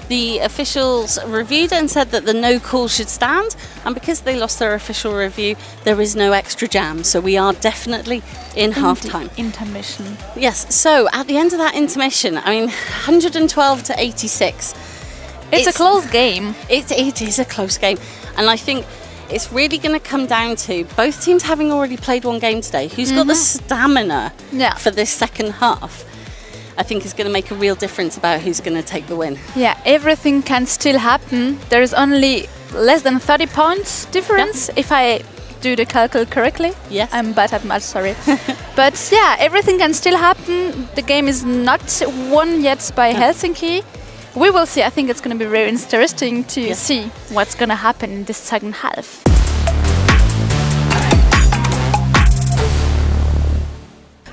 The officials reviewed and said that the no call should stand, and because they lost their official review, there is no extra jam, so we are definitely in half-time. Intermission. Yes, so at the end of that intermission, I mean, 112 to 86. It's a close game. It is a close game. And I think it's really going to come down to both teams having already played one game today. Who's got the stamina for this second half, I think is going to make a real difference about who's going to take the win. Yeah, everything can still happen. There is only less than 30 points difference, if I do the calcul correctly. Yes. I'm bad at math, sorry. But yeah, everything can still happen. The game is not won yet by Helsinki. We will see. I think it's going to be very interesting to see what's going to happen in this second half.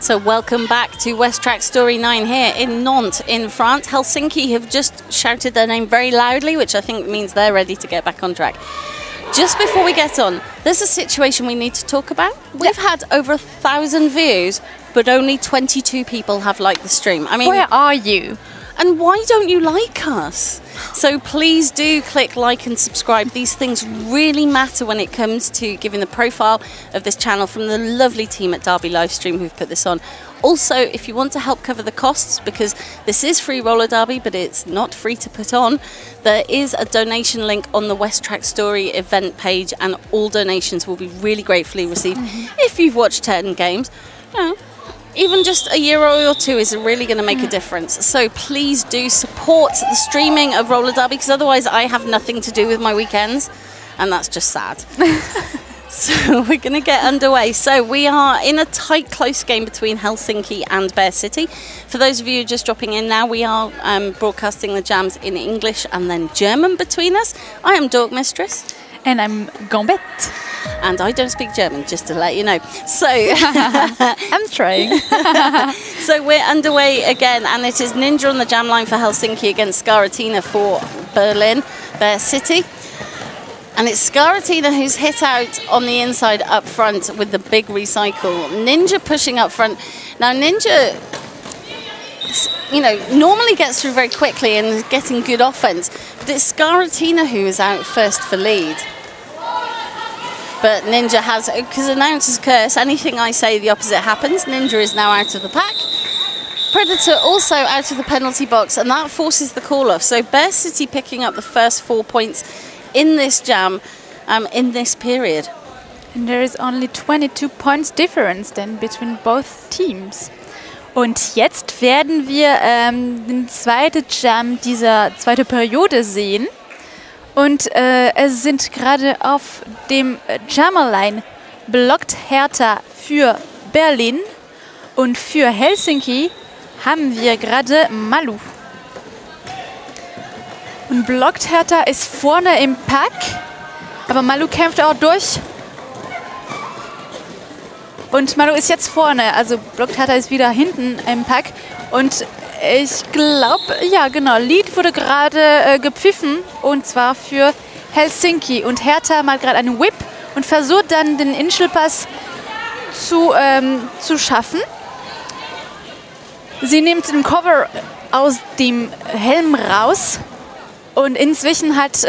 So welcome back to West Track Story 9 here in Nantes in France. Helsinki have just shouted their name very loudly, which I think means they're ready to get back on track. Just before we get on, there's a situation we need to talk about. We've had over 1,000 views, but only 22 people have liked the stream. I mean, where are you? And why don't you like us? So please do click like and subscribe. These things really matter when it comes to giving the profile of this channel from the lovely team at Derby Livestream who've put this on. Also, if you want to help cover the costs, because this is free roller derby, but it's not free to put on, there is a donation link on the West Track Story event page, and all donations will be really gratefully received. If you've watched 10 games, you know, even just €1 or €2 is really going to make a difference. So please do support the streaming of roller derby, because otherwise I have nothing to do with my weekends, and that's just sad. So we're going to get underway. So we are in a tight, close game between Helsinki and Bear City. For those of you just dropping in now, we are broadcasting the jams in English and then German between us. I am Dork Mistress. And I'm Gambette. And I don't speak German, just to let you know. So I'm trying. So we're underway again, and it is Ninja on the jam line for Helsinki against Skaratina for Berlin, Bear City. And it's Skaratina who's hit out on the inside up front with the big recycle. Ninja pushing up front. Now Ninja, you know, normally gets through very quickly and is getting good offense, but it's Skaratina who is out first for lead. But Ninja has, because announcer's curse, anything I say the opposite happens. Ninja is now out of the pack. Predator also out of the penalty box, and that forces the call-off. So Bear City picking up the first 4 points in this jam, in this period. And there is only 22 points difference then between both teams. Und jetzt werden wir den zweiten Jam dieser zweiten Periode sehen. Und es sind gerade auf dem Jammerline blockt Hertha für Berlin und für Helsinki haben wir gerade Malu. Und blockt Hertha ist vorne im Pack, aber Malu kämpft auch durch. Und Malu ist jetzt vorne, also blockt Hertha ist wieder hinten im Pack. Und ich glaube, ja genau, Lied wurde gerade gepfiffen und zwar für Helsinki. Und Hertha macht gerade einen Whip und versucht dann den Initial-Pass zu schaffen. Sie nimmt den Cover aus dem Helm raus und inzwischen hat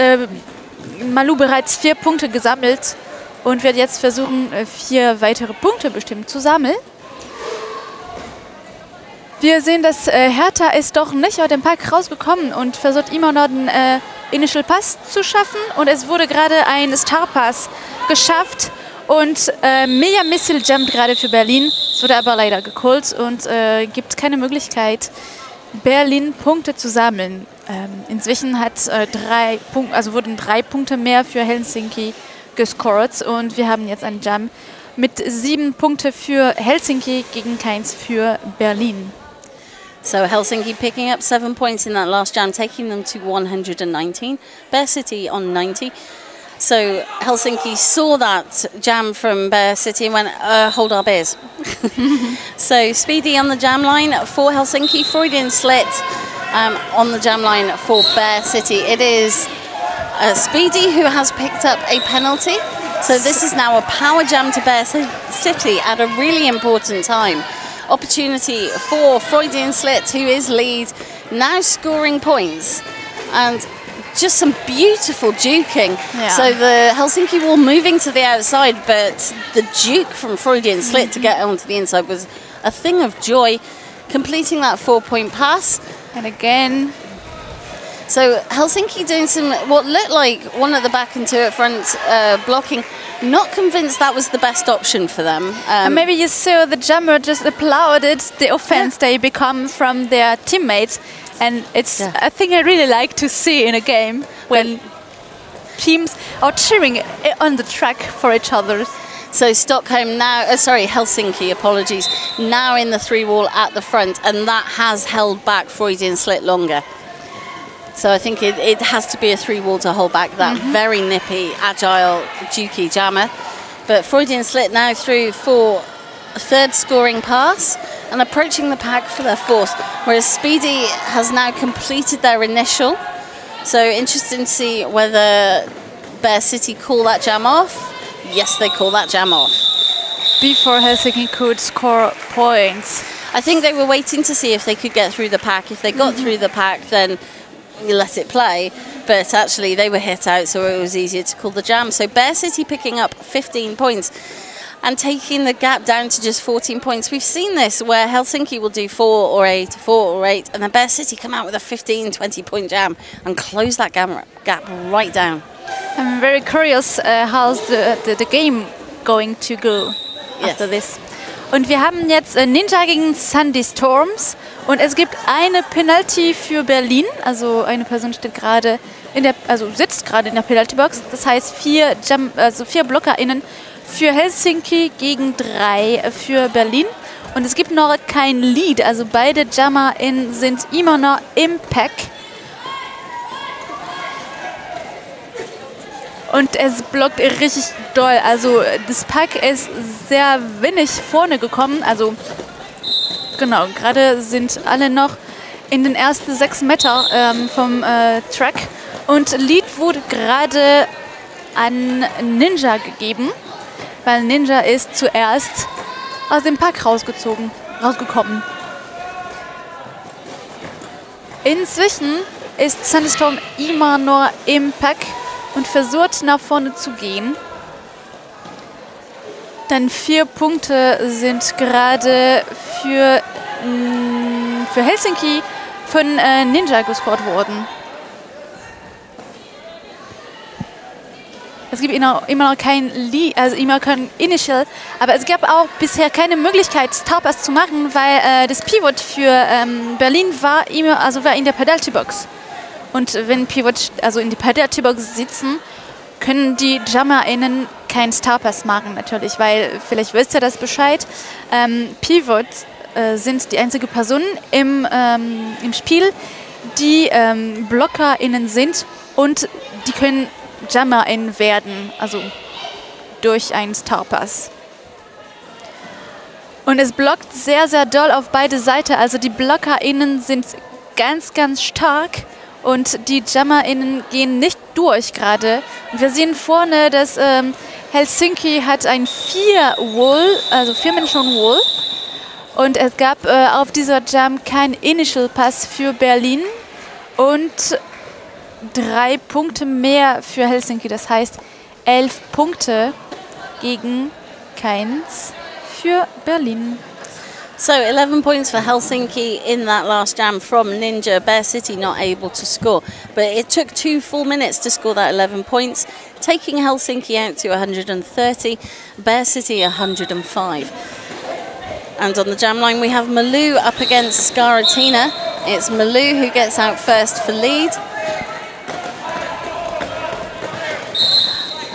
Malu bereits 4 Punkte gesammelt und wird jetzt versuchen, 4 weitere Punkte bestimmt zu sammeln. Wir sehen, dass Hertha ist doch nicht aus dem Pack rausgekommen und versucht immer noch den Initial Pass zu schaffen. Und es wurde gerade ein Star Pass geschafft und Mega Missile jumpt gerade für Berlin. Es wurde aber leider gecallt und gibt keine Möglichkeit, Berlin Punkte zu sammeln. Inzwischen hat wurden 3 Punkte mehr für Helsinki gescored und wir haben jetzt einen Jump mit 7 Punkte für Helsinki gegen keins für Berlin. So Helsinki picking up 7 points in that last jam, taking them to 119. Bear City on 90. So Helsinki saw that jam from Bear City and went, hold our beers. So Speedy on the jam line for Helsinki, Freudian slit on the jam line for Bear City. It is Speedy who has picked up a penalty. So this is now a power jam to Bear City at a really important time. Opportunity for Freudian Slit, who is lead, now scoring points. And just some beautiful duking. Yeah. So the Helsinki wall moving to the outside, but the duke from Freudian Slit to get onto the inside was a thing of joy, completing that 4-point pass. And again, so Helsinki doing some, what looked like one at the back and 2 at front blocking. Not convinced that was the best option for them. And maybe you saw the jumper just applauded the offense they become from their teammates. And it's a thing I really like to see in a game when teams are cheering on the track for each other. So Stockholm now, Helsinki, apologies, now in the 3-wall at the front, and that has held back Freudian Slit longer. So I think it has to be a 3-wall to hold back that very nippy, agile, dukey jammer. But Freudian Slit now through for a 3rd scoring pass and approaching the pack for their 4th, whereas Speedy has now completed their initial. So interesting to see whether Bear City call that jam off. Yes, they call that jam off. Before Helsinki could score points. I think they were waiting to see if they could get through the pack. If they got through the pack, then you let it play, but actually they were hit out, so it was easier to call the jam. So Bear City picking up 15 points and taking the gap down to just 14 points. We've seen this where Helsinki will do 4 or 8, and then Bear City come out with a 15, 20-point jam and close that gap right down. I'm very curious how's the game going to go after this. Und wir haben jetzt Ninja gegen Thunderstorms und es gibt eine Penalty für Berlin. Also eine Person steht gerade sitzt gerade in der Penalty-Box. Das heißt 4 BlockerInnen für Helsinki gegen 3 für Berlin. Und es gibt noch kein Lead. Also beide JammerInnen sind immer noch im Pack. Und es blockt richtig doll. Also das Pack ist sehr wenig vorne gekommen. Also genau, gerade sind alle noch in den ersten 6 Meter vom Track. Und Lead wurde gerade an Ninja gegeben, weil Ninja ist zuerst aus dem Pack rausgekommen. Inzwischen ist Thunderstorm immer nur im Pack und versucht nach vorne zu gehen. Dann 4 Punkte sind gerade für Helsinki von Ninja gescored worden. es gibt immer noch kein Initial, aber es gab auch bisher keine Möglichkeit, Starpass zu machen, weil das Pivot für Berlin war in der Penalty-Box. Und wenn Pivot in der Penalty-Box sitzen, können die JammerInnen keinen Starpass machen, natürlich, weil, vielleicht wisst ihr das Bescheid, Pivots sind die einzige Personen im Spiel, die BlockerInnen sind und die können JammerInnen werden, also durch einen Starpass. Und es blockt sehr, sehr doll auf beide Seiten, also die BlockerInnen sind ganz, ganz stark und die JammerInnen gehen nicht durch gerade. Und wir sehen vorne, dass Helsinki hat ein 4-Menschen-Wall. Und es gab auf dieser Jam kein Initial Pass für Berlin und 3 Punkte mehr für Helsinki. Das heißt 11 Punkte gegen keins für Berlin. So 11 points for Helsinki in that last jam from Ninja. Bear City not able to score. But it took 2 full minutes to score that 11 points, taking Helsinki out to 130, Bear City 105. And on the jam line we have Malou up against Skaratina. It's Malou who gets out first for lead.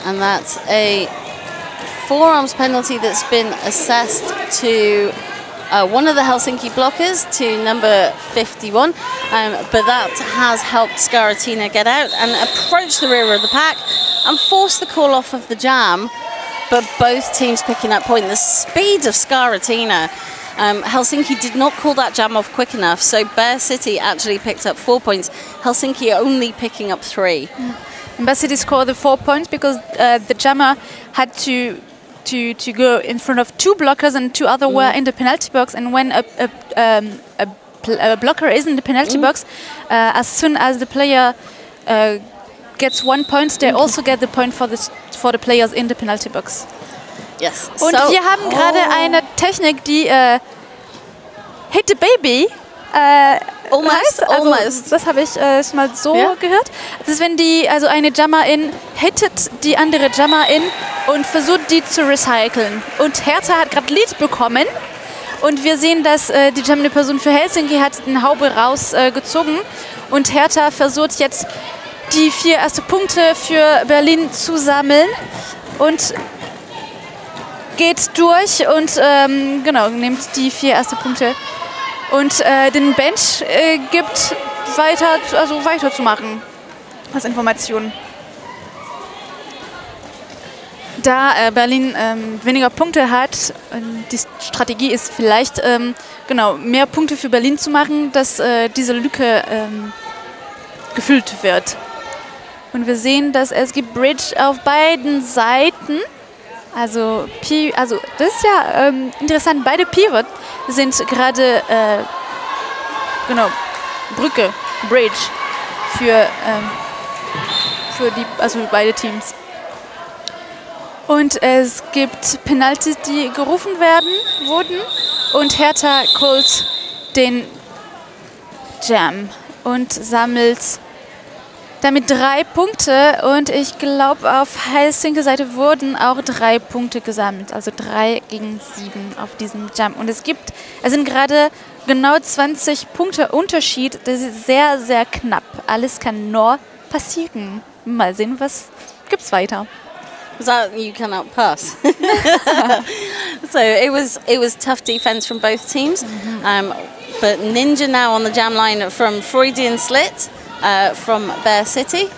And that's a forearms penalty that's been assessed to one of the Helsinki blockers, to number 51, but that has helped Skaratina get out and approach the rear of the pack and force the call off of the jam, but both teams picking up point. The speed of Skaratina, Helsinki did not call that jam off quick enough, so Bear City actually picked up 4 points, Helsinki only picking up 3. Bear City scored the 4 points because the jammer had to go in front of 2 blockers and 2 other were in the penalty box, and when a blocker is in the penalty box, as soon as the player gets 1 point, they also get the point for the players in the penalty box. Yes. Und wir haben gerade eine Technik, die Hit the Baby heißt. Almost. Das habe ich schon mal so gehört. Das ist, wenn eine Jammerin hittet die andere Jammerin und versucht, die zu recyceln. Und Hertha hat gerade Lead bekommen. Und wir sehen, dass die jammende Person für Helsinki hat eine Haube rausgezogen. Und Hertha versucht jetzt, die 4 erste Punkte für Berlin zu sammeln. Und geht durch und nimmt die 4 erste Punkte. Und den Bench gibt weiterzumachen als Information. Da Berlin weniger Punkte hat, die Strategie ist vielleicht mehr Punkte für Berlin zu machen, dass diese Lücke gefüllt wird. Und wir sehen, dass es gibt Bridge auf beiden Seiten. Also das ist ja interessant. Beide Pivot sind gerade Brücke, Bridge für beide Teams. Und es gibt Penalties, die gerufen wurden. Und Hertha callt den Jam und sammelt damit 3 Punkte. Und ich glaube, auf Helsinki Seite wurden auch 3 Punkte gesammelt. Also 3 gegen 7 auf diesem Jam. Und es sind gerade genau 20 Punkte Unterschied. Das ist sehr, sehr knapp. Alles kann nur passieren. Mal sehen, was gibt's weiter. You cannot pass. So it was tough defense from both teams, but Ninja now on the jam line from Freudian Slit from Bear City,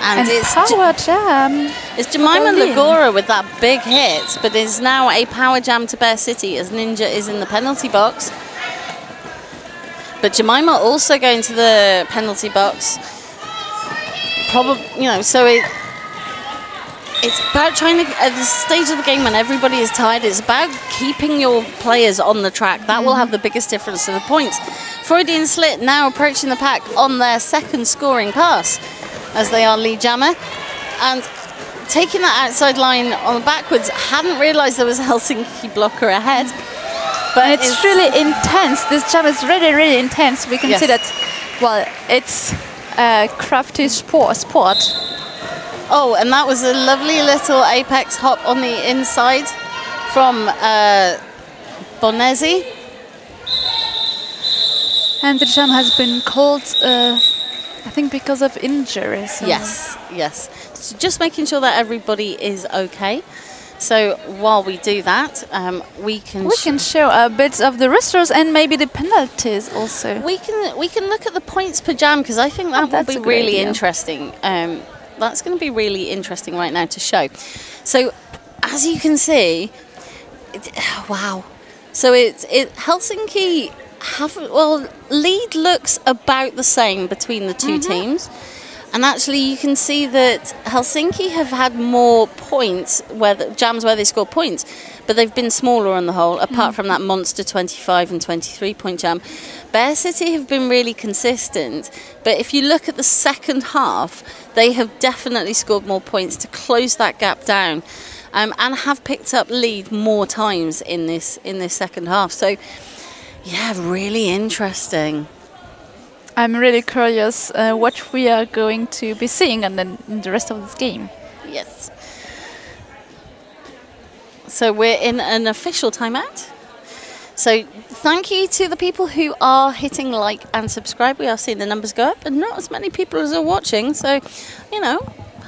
and it's power jam. It's Jemima Lagora with that big hit, but it's now a power jam to Bear City as Ninja is in the penalty box. But Jemima also going to the penalty box. Probably, so it's about trying to, at the stage of the game when everybody is tired, it's about keeping your players on the track. That will have the biggest difference to the points. Freudian Slit now approaching the pack on their second scoring pass as they are lead jammer. And taking that outside line on the backwards, hadn't realised there was a Helsinki blocker ahead. But it's really intense. This jam is really, really intense. We can see that, well, it's crafty sport. Oh, and that was a lovely little apex hop on the inside from Bonesi. And the jam has been called, I think, because of injuries. Yes, yes. So just making sure that everybody is okay. So while we do that, we can show a bit of the rosters and maybe the penalties also. We can look at the points per jam, because I think that will be really interesting. That's going to be really interesting right now to show. So as you can see, wow. So Helsinki lead looks about the same between the two teams. And actually, you can see that Helsinki have had more points, jams where they score points, but they've been smaller on the whole, apart from that monster 25 and 23 point jam. Bear City have been really consistent, but if you look at the second half, they have definitely scored more points to close that gap down, and have picked up lead more times in this second half. So, yeah, really interesting. I'm really curious what we are going to be seeing in the rest of this game. Yes. So we're in an official timeout. So thank you to the people who are hitting like and subscribe. We are seeing the numbers go up, and not as many people as are watching. So, you know,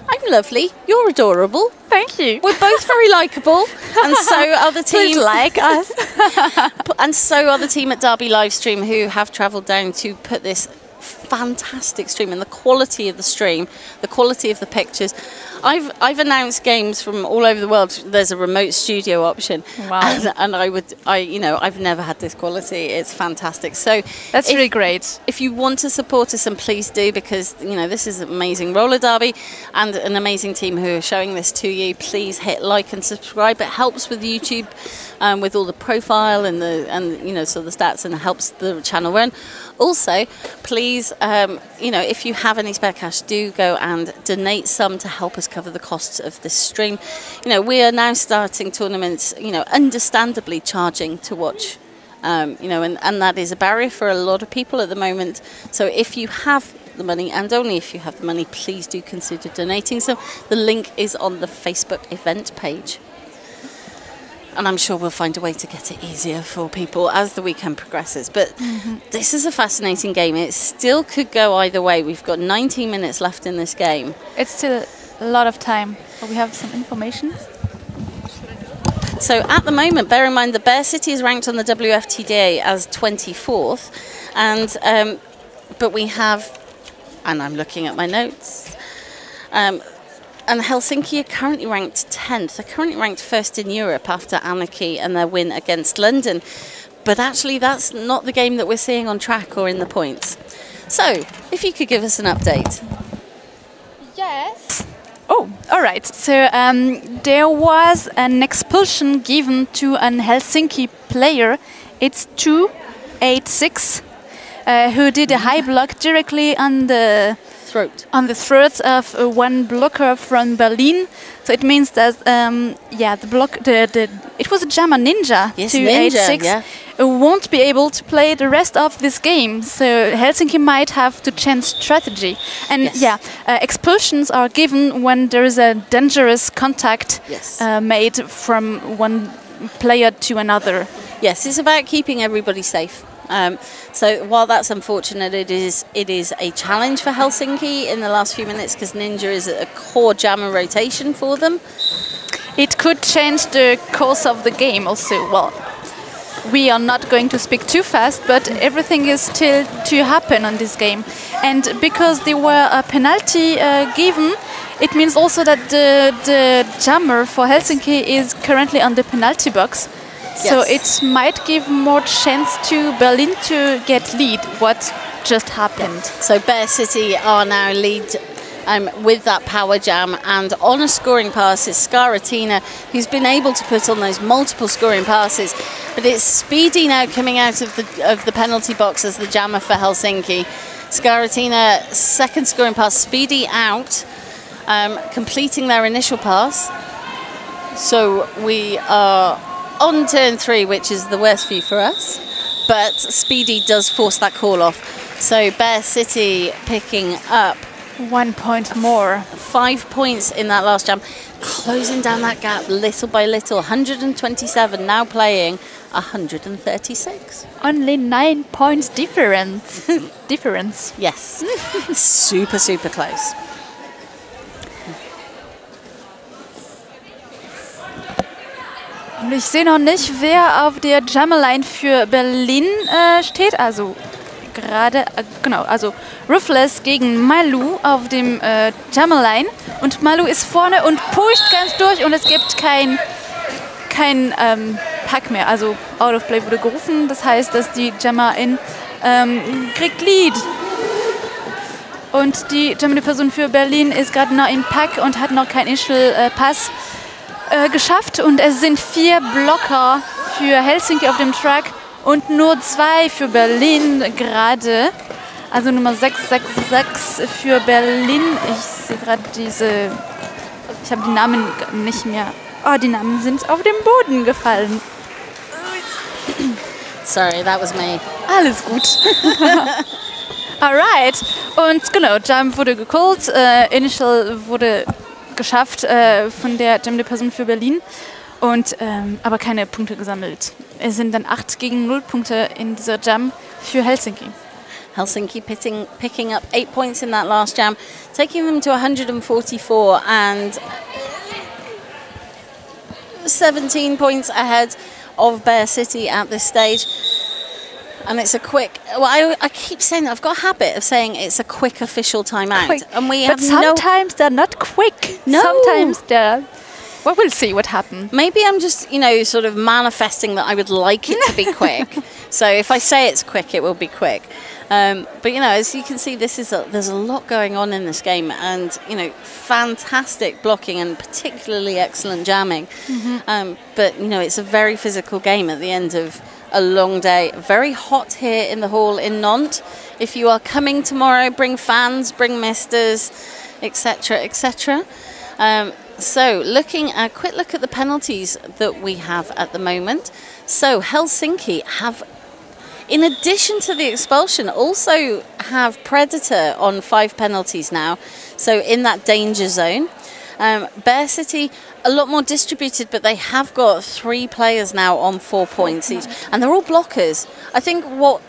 I'm lovely. You're adorable. Thank you. We're both very likeable, and so are the team. Please like us. And so are the team at Derby Livestream, who have travelled down to put this fantastic stream, and the quality of the stream, the quality of the pictures. I've announced games from all over the world. There's a remote studio option. Wow. And I've never had this quality. It's fantastic. So that's really great. If you want to support us, and please do, because this is an amazing roller derby and an amazing team who are showing this to you. Please hit like and subscribe. It helps with YouTube, with all the profile and the stats, and helps the channel run. Also, please, if you have any spare cash, do go and donate some to help us cover the costs of this stream. We are now starting tournaments, understandably charging to watch, and that is a barrier for a lot of people at the moment. So if you have the money, and only if you have the money, please do consider donating some. The link is on the Facebook event page. And I'm sure we'll find a way to get it easier for people as the weekend progresses. But this is a fascinating game. It still could go either way. We've got 19 minutes left in this game. It's still a lot of time. We have some information. So at the moment, bear in mind, the Bear City is ranked on the WFTDA as 24th. And but we have, and I'm looking at my notes, and Helsinki are currently ranked 10th. They're currently ranked first in Europe after Anarchy and their win against London. But actually, that's not the game that we're seeing on track or in the points. So, if you could give us an update. Yes. Oh, all right. So there was an expulsion given to an Helsinki player. It's 286, who did a high block directly on the throat of one blocker from Berlin. So it means that it was a German Ninja, yes, 286, yeah. Won't be able to play the rest of this game. So Helsinki might have to change strategy. And expulsions are given when there is a dangerous contact made from one player to another. Yes, it's about keeping everybody safe. So while that's unfortunate, it is a challenge for Helsinki in the last few minutes, because Ninja is a core jammer rotation for them. It could change the course of the game also. Well, we are not going to speak too fast, but everything is still to happen on this game. And because there were a penalty given, it means also that the jammer for Helsinki is currently on the penalty box. So it might give more chance to Berlin to get lead, what just happened. So Bear City are now lead with that power jam, and on a scoring pass is Skaratina, who's been able to put on those multiple scoring passes. But it's Speedy now coming out of the penalty box as the jammer for Helsinki. Skaratina, second scoring pass, Speedy out, completing their initial pass. So we are on turn 3, which is the worst view for us, but Speedy does force that call off. So Bear City picking up 1 point more. 5 points in that last jam, closing down that gap little by little. 127 now playing 136. Only 9 points difference. Yes, super, super close. Und ich sehe noch nicht, wer auf der Jammerline für Berlin steht. Also gerade, genau, also Ruthless gegen Malu auf dem Jammerline. Und Malu ist vorne und pusht ganz durch und es gibt kein Pack mehr. Also Out of Play wurde gerufen. Das heißt, dass die Jammerin kriegt Lead. Und die Germany-Person für Berlin ist gerade noch im Pack und hat noch keinen Initial Pass geschafft. Und es sind 4 Blocker für Helsinki auf dem Track und nur 2 für Berlin gerade. Also Nummer 666 für Berlin. Ich sehe gerade ich habe die Namen nicht mehr. Oh, die Namen sind auf den Boden gefallen. Sorry, that was me. Alles gut. Alright. Und genau, Jump wurde gecallt. Initial wurde geschafft von der Jam-Person für Berlin. Und, aber keine Punkte gesammelt. Es sind dann 8 gegen 0 Punkte in dieser Jam für Helsinki. Helsinki picking up 8 points in that last jam, taking them to 144 and 17 points ahead of Bear City at this stage. And it's a quick, well, I keep saying that. I've got a habit of saying it's a quick official timeout. Quick. And we but have sometimes they're not quick. No. Sometimes they're, well, we'll see what happens. Maybe I'm just, sort of manifesting that I would like it to be quick. So if I say it's quick, it will be quick. But, as you can see, there's a lot going on in this game and, fantastic blocking and particularly excellent jamming. Mm-hmm. But, it's a very physical game at the end of a long day. Very hot here in the hall in Nantes. If you are coming tomorrow, bring fans, bring misters, etc., etc. So looking at a quick look at the penalties that we have at the moment. So Helsinki have, in addition to the expulsion, also have Predator on 5 penalties now. So in that danger zone. Bear City, a lot more distributed, but they have got 3 players now on 4 points each. And they're all blockers. I think what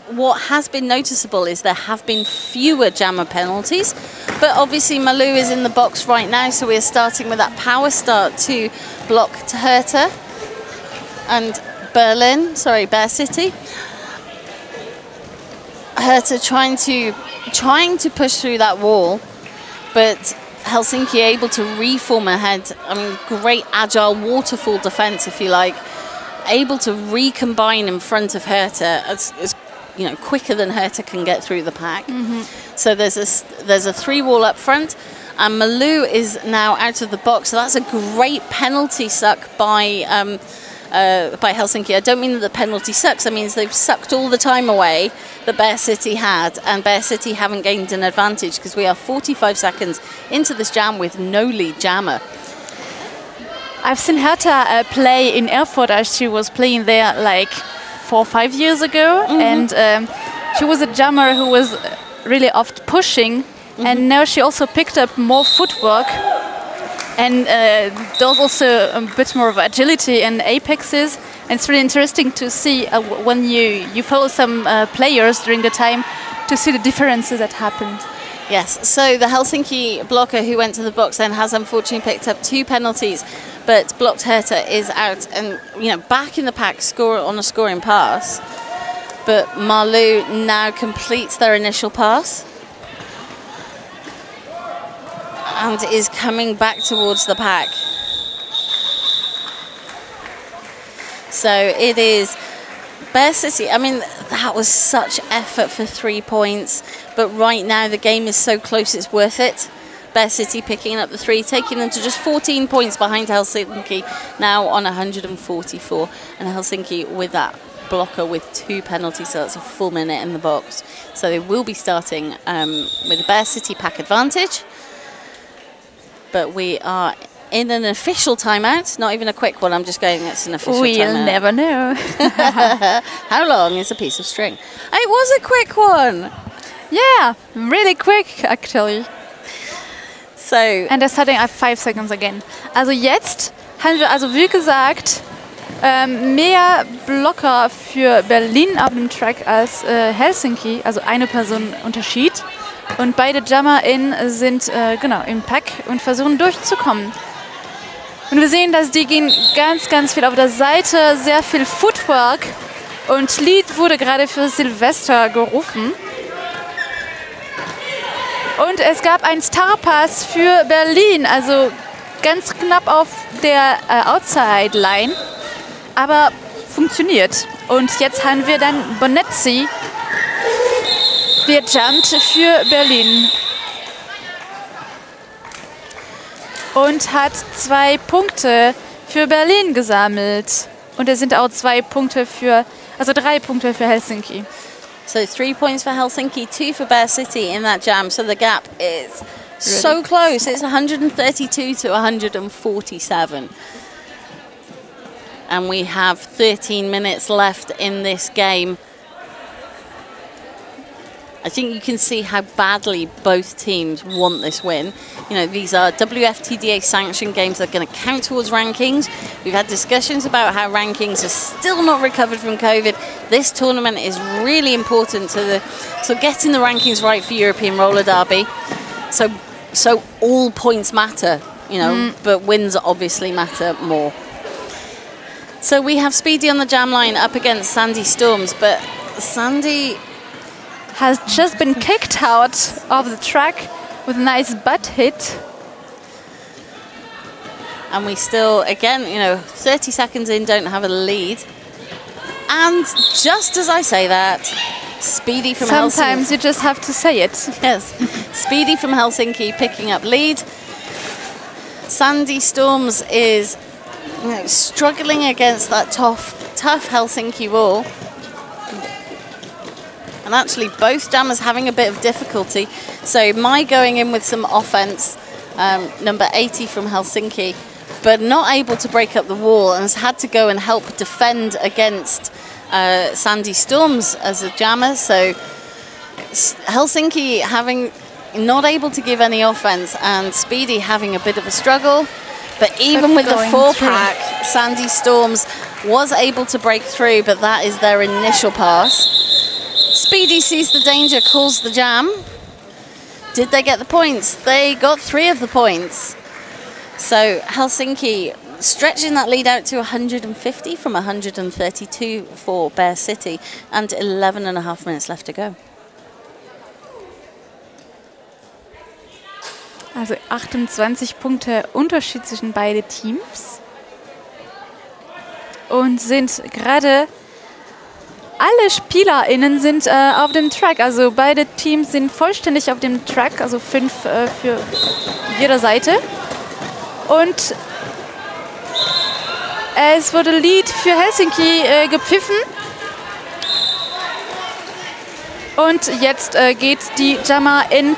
has been noticeable is there have been fewer jammer penalties. But obviously Malu is in the box right now, so we're starting with that power start to block to Hertha. And Bear City. Hertha trying to push through that wall, but Helsinki able to reform ahead. I mean, great agile waterfall defense, if you like. Able to recombine in front of Hertha as quicker than Hertha can get through the pack. Mm-hmm. So there's a 3 wall up front, and Malu is now out of the box. So that's a great penalty suck by Helsinki. I don't mean that the penalty sucks. I mean they've sucked all the time away that Bear City had, and Bear City haven't gained an advantage because we are 45 seconds into this jam with no lead jammer. I've seen Hertha play in Erfurt as she was playing there like 4 or 5 years ago, mm-hmm. And she was a jammer who was really oft pushing, mm-hmm. And now she also picked up more footwork. And there's also a bit more of agility and apexes. And it's really interesting to see when you follow some players during the time to see the differences that happened. Yes, so the Helsinki blocker who went to the box then has unfortunately picked up 2 penalties, but blocked Hertha is out and back in the pack on a scoring pass. But Malu now completes their initial pass. And is coming back towards the pack. So it is Bear City. I mean, that was such effort for 3 points. But right now the game is so close, it's worth it. Bear City picking up the 3, taking them to just 14 points behind Helsinki, now on 144. And Helsinki with that blocker with 2 penalties, so that's a full minute in the box. So they will be starting with a Bear City pack advantage. But we are in an official timeout, not even a quick one. I'm just going, it's an official timeout. We'll never know. How long is a piece of string? It was a quick one. Yeah, really quick actually. So, And they're starting at 5 seconds again. Also jetzt haben wir also wie gesagt mehr Blocker für Berlin auf dem Track als Helsinki, also eine Person Unterschied. Und beide JummerInnen sind genau im Pack und versuchen durchzukommen. Und wir sehen, dass die gehen ganz, ganz viel auf der Seite, sehr viel Footwork. Und Lead wurde gerade für Silvester gerufen. Und es gab einen Starpass für Berlin, also ganz knapp auf der Outside-Line. Aber funktioniert. Und jetzt haben wir dann Bonezzi, der jumpt für Berlin. Und hat 2 Punkte für Berlin gesammelt. Und es sind auch 3 Punkte für Helsinki. So 3 points for Helsinki, 2 for Bear City in that jam. So the gap is so close. It's 132 to 147. And we have 13 minutes left in this game. I think you can see how badly both teams want this win. You know, these are WFTDA sanctioned games that are going to count towards rankings. We've had discussions about how rankings are still not recovered from COVID. This tournament is really important to getting the rankings right for European Roller Derby. So all points matter, you know, but wins obviously matter more. So we have Speedy on the jam line up against Sandy Storms, but Sandy has just been kicked out of the track with a nice butt hit. And we still, again, you know, 30 seconds in, don't have a lead. And just as I say that, Speedy from Helsinki. Sometimes you just have to say it. Yes. Speedy from Helsinki picking up lead. Sandy Storms is, you know, struggling against that tough Helsinki wall. And actually both jammers having a bit of difficulty. So Mai going in with some offense, number 80 from Helsinki, but not able to break up the wall and has had to go and help defend against Sandy Storms as a jammer. So Helsinki having not able to give any offense and Speedy having a bit of a struggle. But even with the 4-pack, Sandy Storms was able to break through, but that is their initial pass. Speedy sees the danger, calls the jam. Did they get the points? They got 3 of the points. So Helsinki stretching that lead out to 150 from 132 for Bear City, and 11.5 minutes left to go. Also 28 Punkte Unterschied zwischen beide Teams. Und sind gerade alle SpielerInnen sind auf dem Track, also beide Teams sind vollständig auf dem Track, also 5 für jede Seite. Und es wurde Lead für Helsinki gepfiffen. Und jetzt geht die Jammerin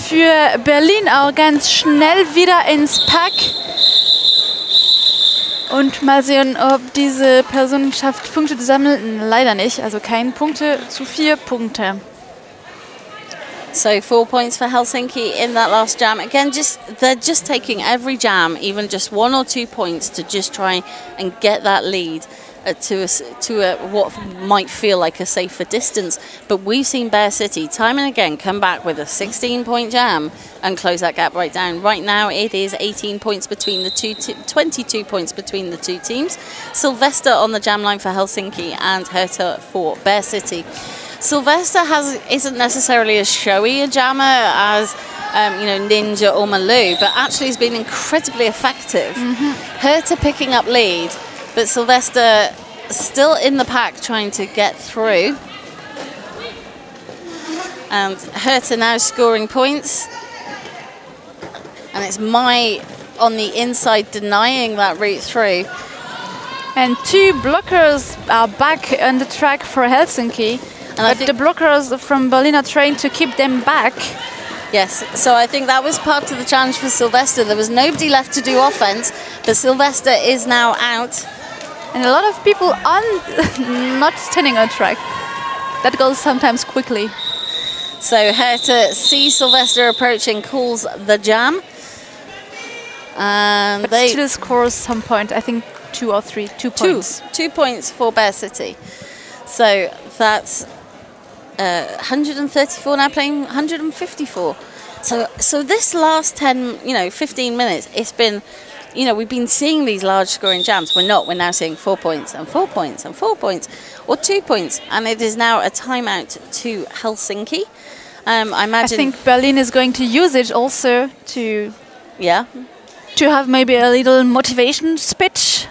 für Berlin auch ganz schnell wieder ins Pack. Und mal sehen, ob diese Person schafft, Punkte zu sammeln. Leider nicht, also kein Punkte zu 4 Punkte. So 4 points for Helsinki in that last jam. Again, they're just taking every jam, even just 1 or 2 points to just try and get that lead to what might feel like a safer distance. But we've seen Bear City time and again come back with a 16-point jam and close that gap right down. Right now it is 18 points between the 22 points between the two teams. Sylvester on the jam line for Helsinki and Herta for Bear City. Sylvester isn't necessarily as showy a jammer as you know, Ninja or Malou, but actually has been incredibly effective. Herta picking up lead, but Sylvester still in the pack trying to get through. And Herta now scoring points. And it's Mai on the inside denying that route through. And 2 blockers are back on the track for Helsinki. And but the blockers from Berlin are trying to keep them back. Yes, so I think that was part of the challenge for Sylvester. There was nobody left to do offense, but Sylvester is now out. And a lot of people are not standing on track. That goes sometimes quickly. So Hertha sees Sylvester approaching, calls the jam. And But they still scores some point. I think 2 or 3. 2 points. 2 points for Bear City. So that's 134 now playing 154. So this last 10, 15 minutes, it's been, we've been seeing these large scoring jams. We're not. We're now seeing 4 points and 4 points and 4 points, or 2 points, and it is now a timeout to Helsinki. I imagine. I think Berlin is going to use it also to Yeah. to have maybe a little motivation speech,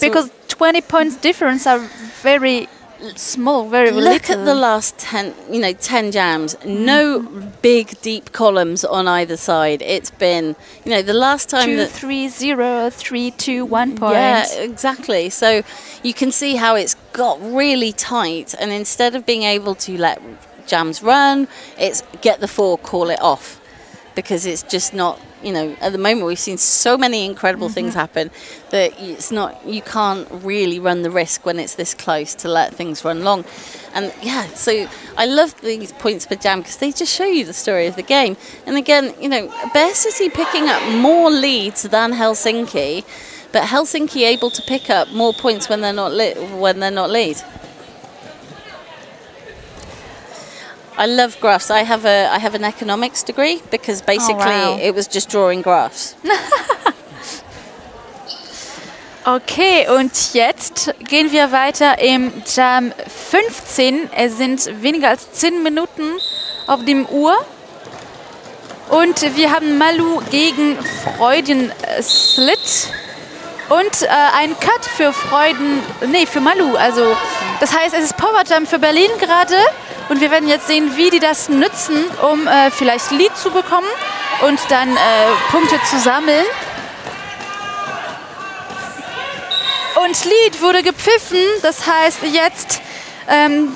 because 20 points difference are very small, very Look little. at the last 10 jams. No big, deep columns on either side. It's been, the last time 2, that 3, 0, 3, 2, 1 point. Yeah, exactly. So you can see how it's got really tight, and instead of being able to let jams run, it's get the 4, call it off, because it's just not. At the moment we've seen so many incredible things happen that you can't really run the risk when it's this close to let things run long. And yeah, so I love these points per jam because they just show you the story of the game. And again, Bear City picking up more leads than Helsinki, but Helsinki able to pick up more points when they're not lead. I love graphs. I have an economics degree because basically it was just drawing graphs. Okay, und jetzt gehen wir weiter im Jam 15. Es sind weniger als 10 Minuten auf dem Uhr. Und wir haben Malu gegen Freuden Slit. Und ein Cut für für Malu. Also, das heißt, es ist Power Jump für Berlin gerade. Und wir werden jetzt sehen, wie die das nutzen, um vielleicht Lead zu bekommen und dann Punkte zu sammeln. Und Lead wurde gepfiffen. Das heißt, jetzt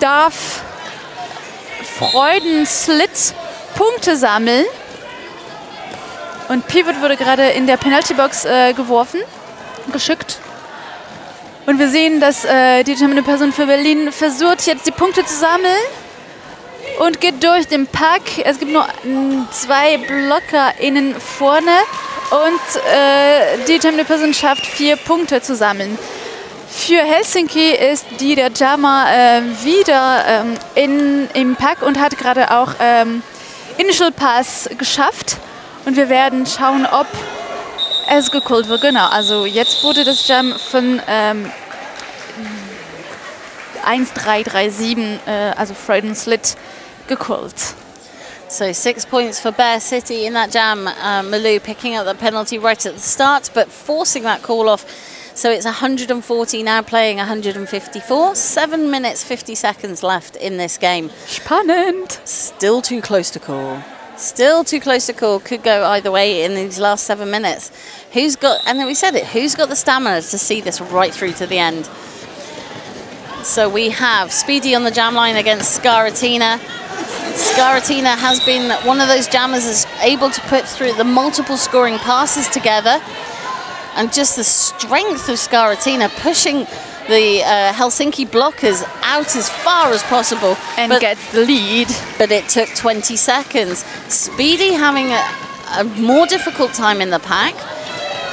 darf Freudenslit Punkte sammeln. Und Pivot wurde gerade in der Penalty-Box geschickt. Und wir sehen, dass die determinante Person für Berlin versucht, jetzt die Punkte zu sammeln. Und geht durch den Pack. Es gibt nur 2 Blocker innen vorne. Und die determinante Person schafft 4 Punkte zu sammeln. Für Helsinki ist der Jammer wieder im Pack und hat gerade auch Initial Pass geschafft. Und wir werden schauen, ob es gecallt wird. Genau, also jetzt wurde das Jam von 1-3-3-7, also Freuden Slit, gecallt. So 6 points for Bear City in that jam. Malou picking up the penalty right at the start, but forcing that call off. So it's 140 now, playing 154. 7 minutes, 50 seconds left in this game. Spannend. Still too close to call. Still too close to call. Could go either way in these last 7 minutes. Who's got the stamina to see this right through to the end? So we have Speedy on the jam line against Scaratina. Scaratina has been one of those jammers that's able to put through the multiple scoring passes together. And just the strength of Scaratina pushing the Helsinki blockers out as far as possible. And gets the lead. But it took 20 seconds. Speedy having a more difficult time in the pack.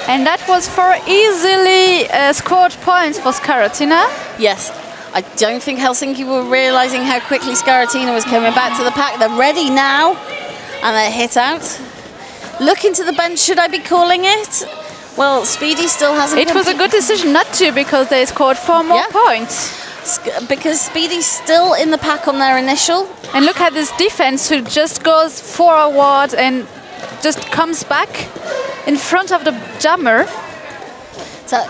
And that was for easily scored points for Scaratina. Yes. I don't think Helsinki were realising how quickly Scaratina was coming back to the pack. They're ready now. And they're hit out. Look into the bench. Should I be calling it? Well, Speedy still hasn't... It was a good decision not to, because they scored 4 more points. Because Speedy's still in the pack on their initial. And look at this defense, who just goes forward and just comes back in front of the jammer. So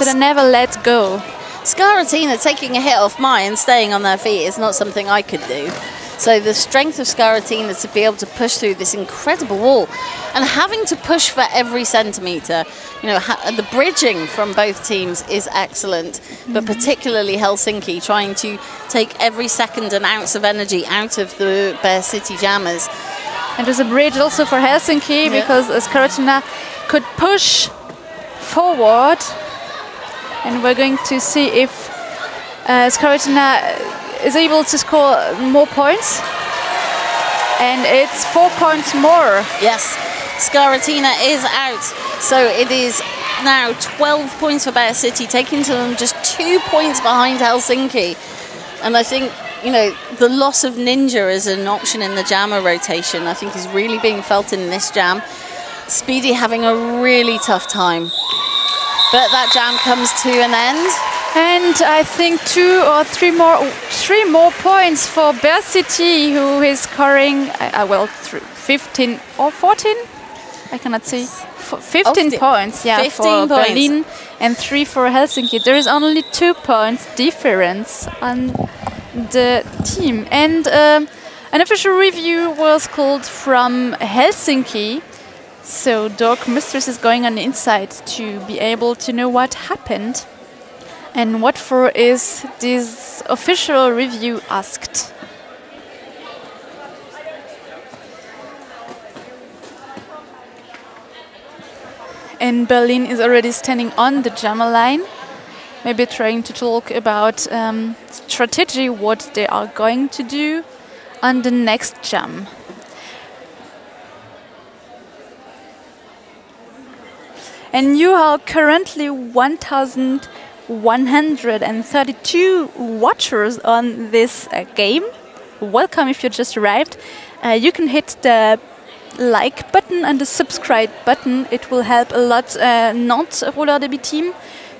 they never let go. Scaratina taking a hit off mine and staying on their feet is not something I could do. So the strength of Scaratina to be able to push through this incredible wall and having to push for every centimetre, the bridging from both teams is excellent, but particularly Helsinki trying to take every second and ounce of energy out of the Bear City jammers. And there's a bridge also for Helsinki because Scaratina could push forward, and we're going to see if Scaratina is able to score more points. and it's 4 points more. Yes, Skaratina is out. So it is now 12 points for Bear City, taking to them just 2 points behind Helsinki. And I think, you know, the loss of Ninja as an option in the jammer rotation, I think is really being felt in this jam. Speedy having a really tough time. But that jam comes to an end. And I think 2 or 3 more points for Bear City, who is scoring, 15 or 14? I cannot see. 15 points, yeah, 15 for points. Berlin and 3 for Helsinki. There is only 2 points difference on the team. And an official review was called from Helsinki. So Dork Mistress is going on the inside to be able to know what happened. And what for is this official review asked? And Berlin is already standing on the jammer line, maybe trying to talk about strategy, what they are going to do on the next jam. And you are currently 1,132 watchers on this game. Welcome if you just arrived. You can hit the like button and the subscribe button. It will help a lot Nantes Roller Derby team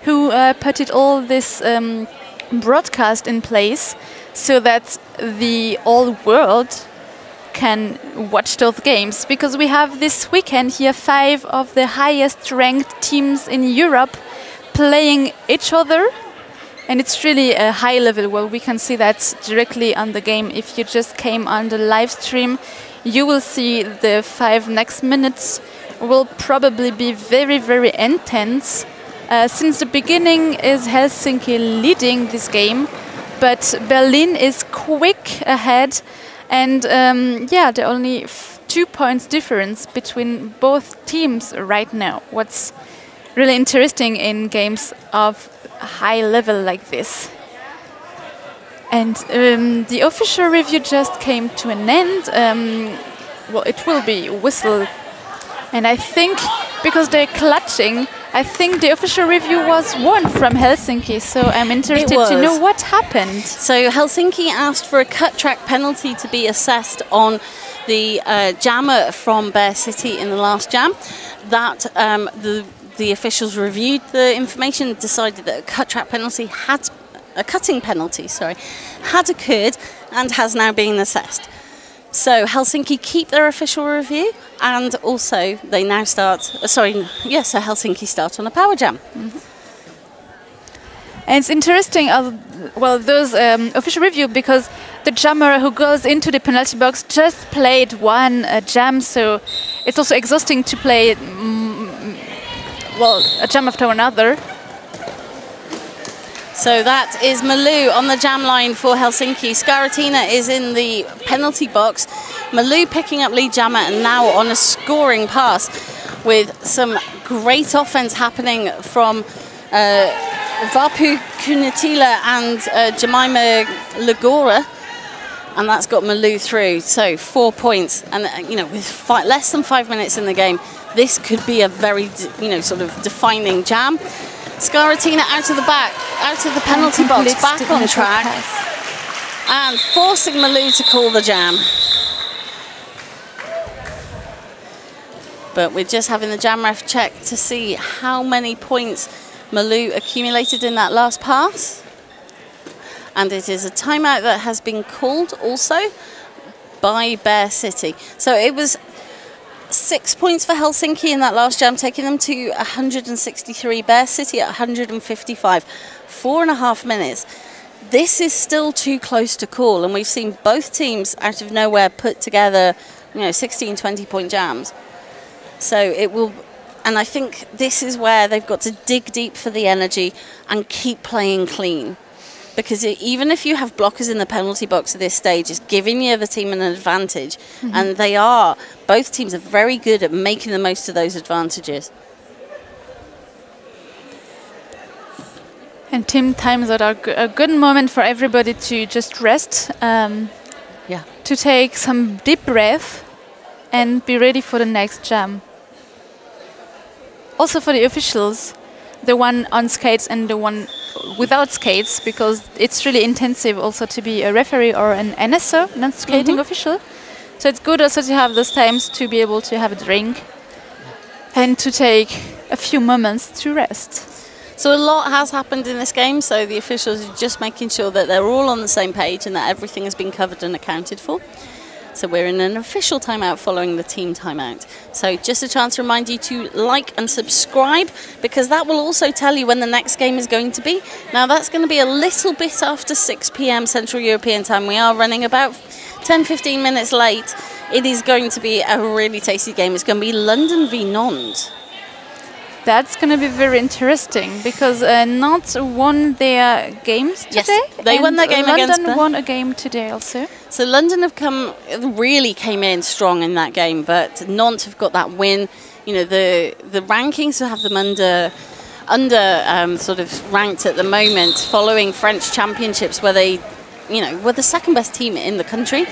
who put all this broadcast in place so that the whole world can watch those games, because we have this weekend here 5 of the highest ranked teams in Europe playing each other, and it's really a high level. Well, we can see that directly on the game. If you just came on the live stream, you will see the 5 next minutes will probably be very, very intense. Since the beginning is Helsinki leading this game, but Berlin is quick ahead. And yeah, there are only 2 points difference between both teams right now. What's really interesting in games of high level like this. And the official review just came to an end. Well, it will be whistle. And I think, because they're clutching, I think the official review was won from Helsinki, so I'm interested to know what happened. So Helsinki asked for a cut track penalty to be assessed on the jammer from Bear City in the last jam. That the officials reviewed the information, decided that a cut track penalty had occurred and has now been assessed. So Helsinki keep their official review, and also they now start. So Helsinki start on a power jam. Mm-hmm. And it's interesting, those official review, because the jammer who goes into the penalty box just played one jam, so it's also exhausting to play a jam after another. So that is Malou on the jam line for Helsinki. Skaratina is in the penalty box. Malou picking up lead jammer and now on a scoring pass with some great offense happening from Vapu Kunitila and Jemima Legora. And that's got Malou through. So 4 points. And, with less than 5 minutes in the game, this could be a very, sort of defining jam. Skaratina out of the penalty box, back on track, and forcing Malou to call the jam. But we're just having the jam ref check to see how many points Malou accumulated in that last pass. And it is a timeout that has been called also by Bear City. So it was 6 points for Helsinki in that last jam, taking them to 163. Bear City at 155. 4.5 minutes. This is still too close to call, and we've seen both teams out of nowhere put together, 16, 20-point jams. So it will, and I think this is where they've got to dig deep for the energy and keep playing clean. Because even if you have blockers in the penalty box at this stage, it's giving the other team an advantage. Mm-hmm. And both teams are very good at making the most of those advantages. And team times are a good moment for everybody to just rest. Yeah. to take some deep breath and be ready for the next jam. Also for the officials, the one on skates and the one without skates, because it's really intensive also to be a referee or an NSO, non-skating official. So it's good also to have those times to be able to have a drink and to take a few moments to rest. So a lot has happened in this game, so the officials are just making sure that they're all on the same page and that everything has been covered and accounted for. So we're in an official timeout following the team timeout. So just a chance to remind you to like and subscribe, because that will also tell you when the next game is going to be. Now that's going to be a little bit after 6 p.m. Central European time. We are running about 10-15 minutes late. It is going to be a really tasty game. It's going to be London v Nantes. That's going to be very interesting, because Nantes won their games today. Yes, they won their game against London won a game today also. So London have really came in strong in that game, but Nantes have got that win. You know, the rankings have them under sort of ranked at the moment, following French championships where they, were the second best team in the country.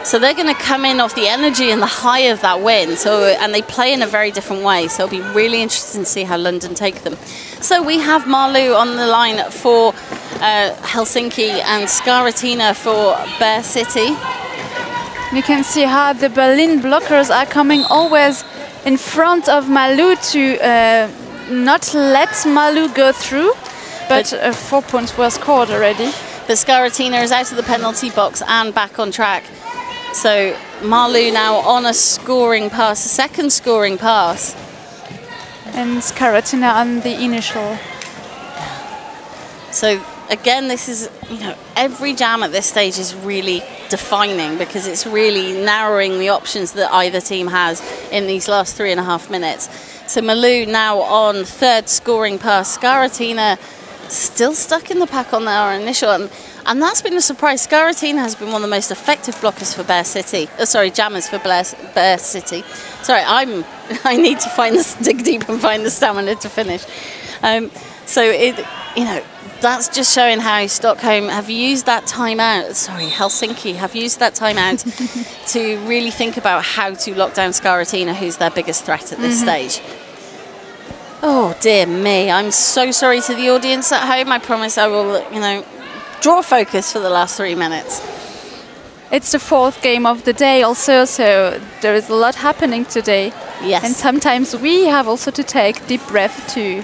So they're going to come in off the energy and the high of that win. And they play in a very different way. So it'll be really interesting to see how London take them. So we have Marlu on the line for Helsinki and Skaratina for Bear City. You can see how the Berlin blockers are coming always in front of Marlu to not let Marlu go through. But 4 points were scored already. The Skaratina is out of the penalty box and back on track. So Marlu now on a scoring pass, a second scoring pass. And Skaratina on the initial. So again, this is, every jam at this stage is really defining, because it's really narrowing the options that either team has in these last 3.5 minutes. So Marlu now on third scoring pass. Skaratina still stuck in the pack on their initial. And that's been a surprise. Skaratina has been one of the most effective blockers for Bear City. Jammers for Bear City. Sorry, I need to dig deep and find the stamina to finish. That's just showing how Stockholm have used that timeout. Sorry, Helsinki have used that timeout to really think about how to lock down Skaratina, who's their biggest threat at this stage. Oh dear me! I'm so sorry to the audience at home. I promise I will, draw focus for the last 3 minutes. It's the fourth game of the day also, so there is a lot happening today. Yes. And sometimes we have also to take deep breath to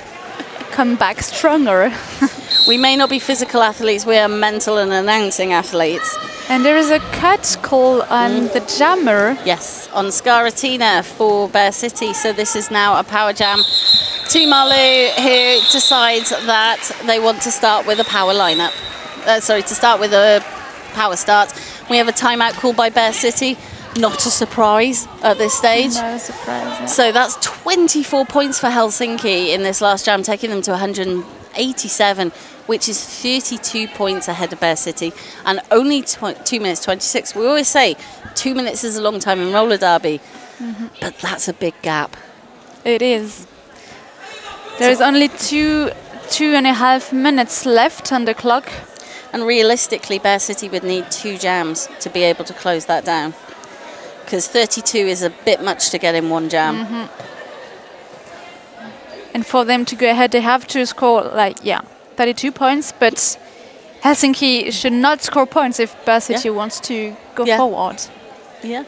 come back stronger. We may not be physical athletes, we are mental and announcing athletes. And there is a cut call on the jammer. Yes, on Skaratina for Bear City. So this is now a power jam to Marlu, who decides that they want to start with a power lineup. To start with a power start. We have a timeout called by Bear City. Not a surprise at this stage. No surprise. Yeah. So that's 24 points for Helsinki in this last jam, taking them to 187, which is 32 points ahead of Bear City, and only 2 minutes 26. We always say 2 minutes is a long time in roller derby, but that's a big gap. It is. There is only 2.5 minutes left on the clock. And realistically, Bear City would need 2 jams to be able to close that down, because 32 is a bit much to get in one jam. And for them to go ahead, they have to score 32 points. But Helsinki should not score points if Bear City wants to go forward. Yeah.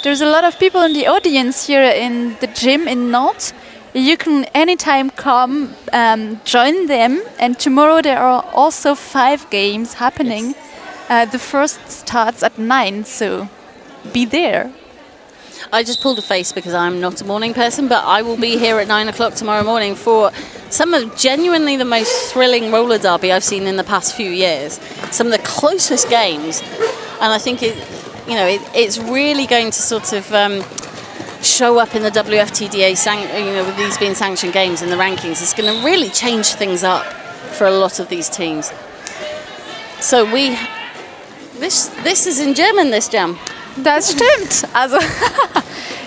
There's a lot of people in the audience here in the gym in Nantes. You can anytime come, join them. And tomorrow there are also 5 games happening. The first starts at 9, so be there. I just pulled a face because I'm not a morning person, but I will be here at 9 o'clock tomorrow morning for some of genuinely the most thrilling roller derby I've seen in the past few years. Some of the closest games. And I think it's really going to sort of show up in the WFTDA, with these being sanctioned games in the rankings. It's going to really change things up for a lot of these teams. So this is in German, this jam. Das stimmt. Also,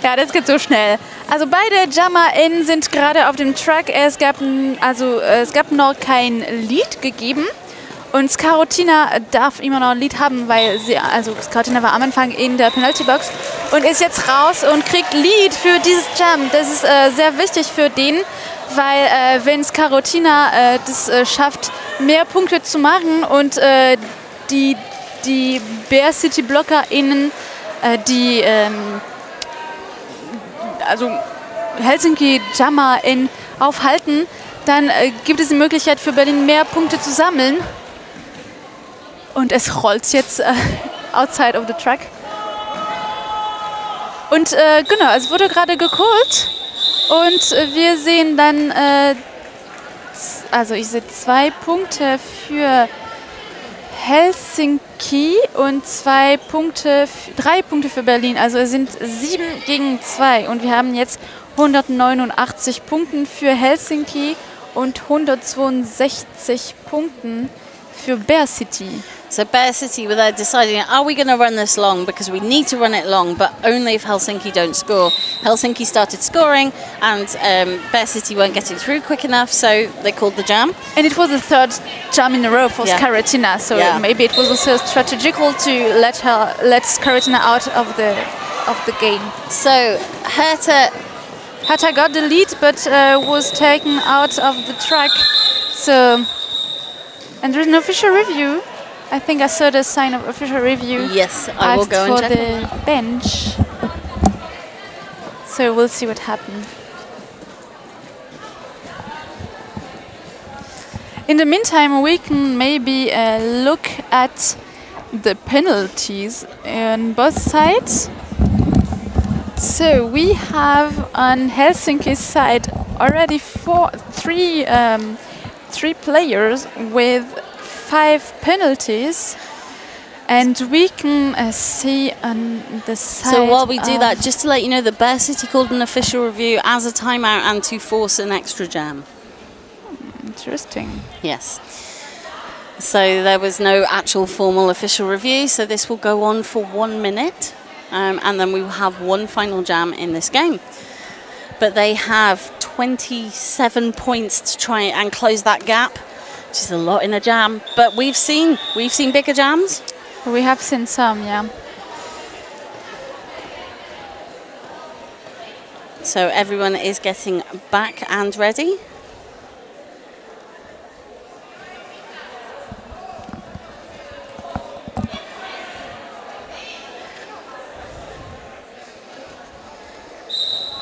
ja, das geht so schnell. Also beide JammerInnen sind gerade auf dem Track. Es gab noch kein Lied gegeben. Und Skarotina darf immer noch ein Lied haben, weil Skarotina war am Anfang in der Penalty-Box und ist jetzt raus und kriegt Lied für dieses Jam. Das ist sehr wichtig für den, weil wenn Skarotina das schafft, mehr Punkte zu machen und die Bear City BlockerInnen, also Helsinki JammerInnen aufhalten, dann gibt es die Möglichkeit für Berlin mehr Punkte zu sammeln. Und es rollt jetzt outside of the track. Und genau, es wurde gerade gecallt. Und wir sehen dann, also ich sehe 2 Punkte für Helsinki und 3 Punkte für Berlin. Also es sind 7 gegen 2. Und wir haben jetzt 189 Punkte für Helsinki und 162 Punkte für Bear City. So Bear City were there deciding, are we going to run this long? Because we need to run it long, but only if Helsinki don't score. Helsinki started scoring, and Bear City weren't getting through quick enough, so they called the jam. And it was the 3rd jam in a row for Skarotina, so maybe it was also strategical to let Skarotina out of the game. So Hertha got the lead, but was taken out of the track. So, and there's an official review. I think I saw the sign of official review. Yes, I will go and check for the bench. So we'll see what happens. In the meantime, we can maybe look at the penalties on both sides. So we have on Helsinki's side already three players with 5 penalties, and we can see on the side. So while we do that, just to let you know, the Bear City called an official review as a timeout and to force an extra jam. Interesting. Yes. So there was no actual formal official review, so this will go on for 1 minute, and then we will have one final jam in this game. But they have 27 points to try and close that gap, which is a lot in a jam. But we've seen bigger jams. We have seen some, yeah. So everyone is getting back and ready.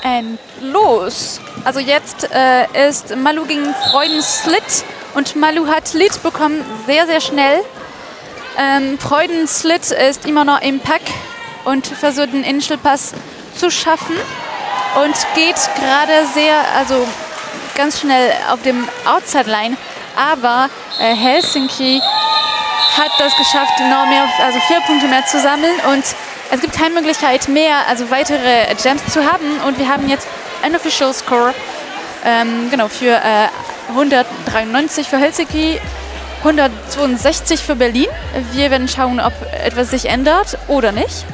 Und los! Also jetzt ist Malu gegen Freudenslit und Malu hat Lead bekommen, sehr, sehr schnell. Freudenslit ist immer noch im Pack und versucht den Initial Pass zu schaffen und geht gerade ganz schnell auf dem Outside Line, aber Helsinki hat das geschafft, noch mehr, 4 Punkte mehr zu sammeln und es gibt keine Möglichkeit mehr, weitere Jams zu haben und wir haben jetzt einen Official Score für 193 für Helsinki, 162 für Berlin. Wir werden schauen, ob etwas sich ändert oder nicht.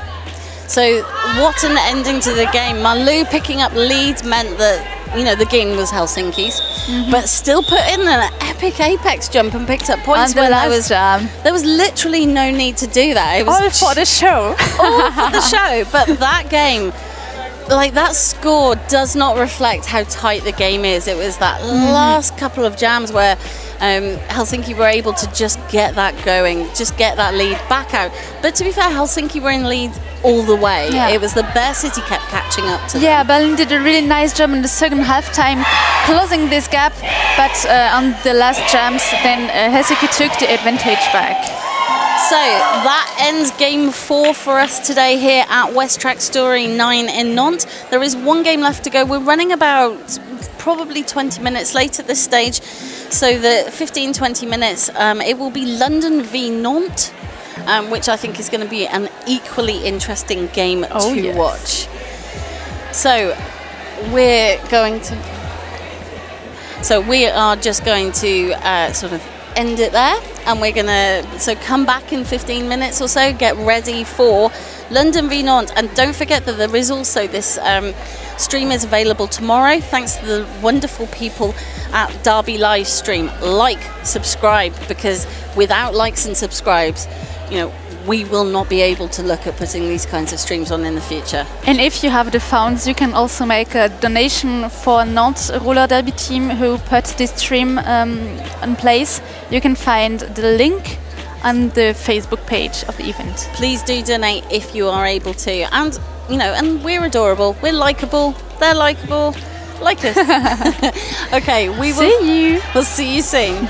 So what an ending to the game. Malu picking up lead meant that, the game was Helsinki's, but still put in an epic apex jump and picked up points when there was literally no need to do that. It was all for the show. All for the show, but that game, that score does not reflect how tight the game is. It was that last couple of jams where Helsinki were able to just get that going, just get that lead back out. But to be fair, Helsinki were in lead all the way. Yeah. It was the Bear City kept catching up to them. Yeah, Berlin did a really nice job in the second half time closing this gap, but on the last jams, then Helsinki took the advantage back. So that ends game 4 for us today here at West Track Story 9 in Nantes. There is one game left to go. We're running about probably 20 minutes late at this stage. So the 15-20 minutes, it will be London v Nantes, which I think is going to be an equally interesting game to watch. So we are just going to sort of end it there, and we're gonna come back in 15 minutes or so, get ready for London v Nantes. And don't forget that there is also this stream is available tomorrow, thanks to the wonderful people at Derby live stream. Like, subscribe, because without likes and subscribes, you know, we will not be able to look at putting these kinds of streams on in the future. And if you have the funds, you can also make a donation for Nantes Roller Derby team who put this stream in place. You can find the link on the Facebook page of the event. Please do donate if you are able to. And, you know, and we're adorable, we're likeable, they're likeable, like us. Okay, we'll see you soon.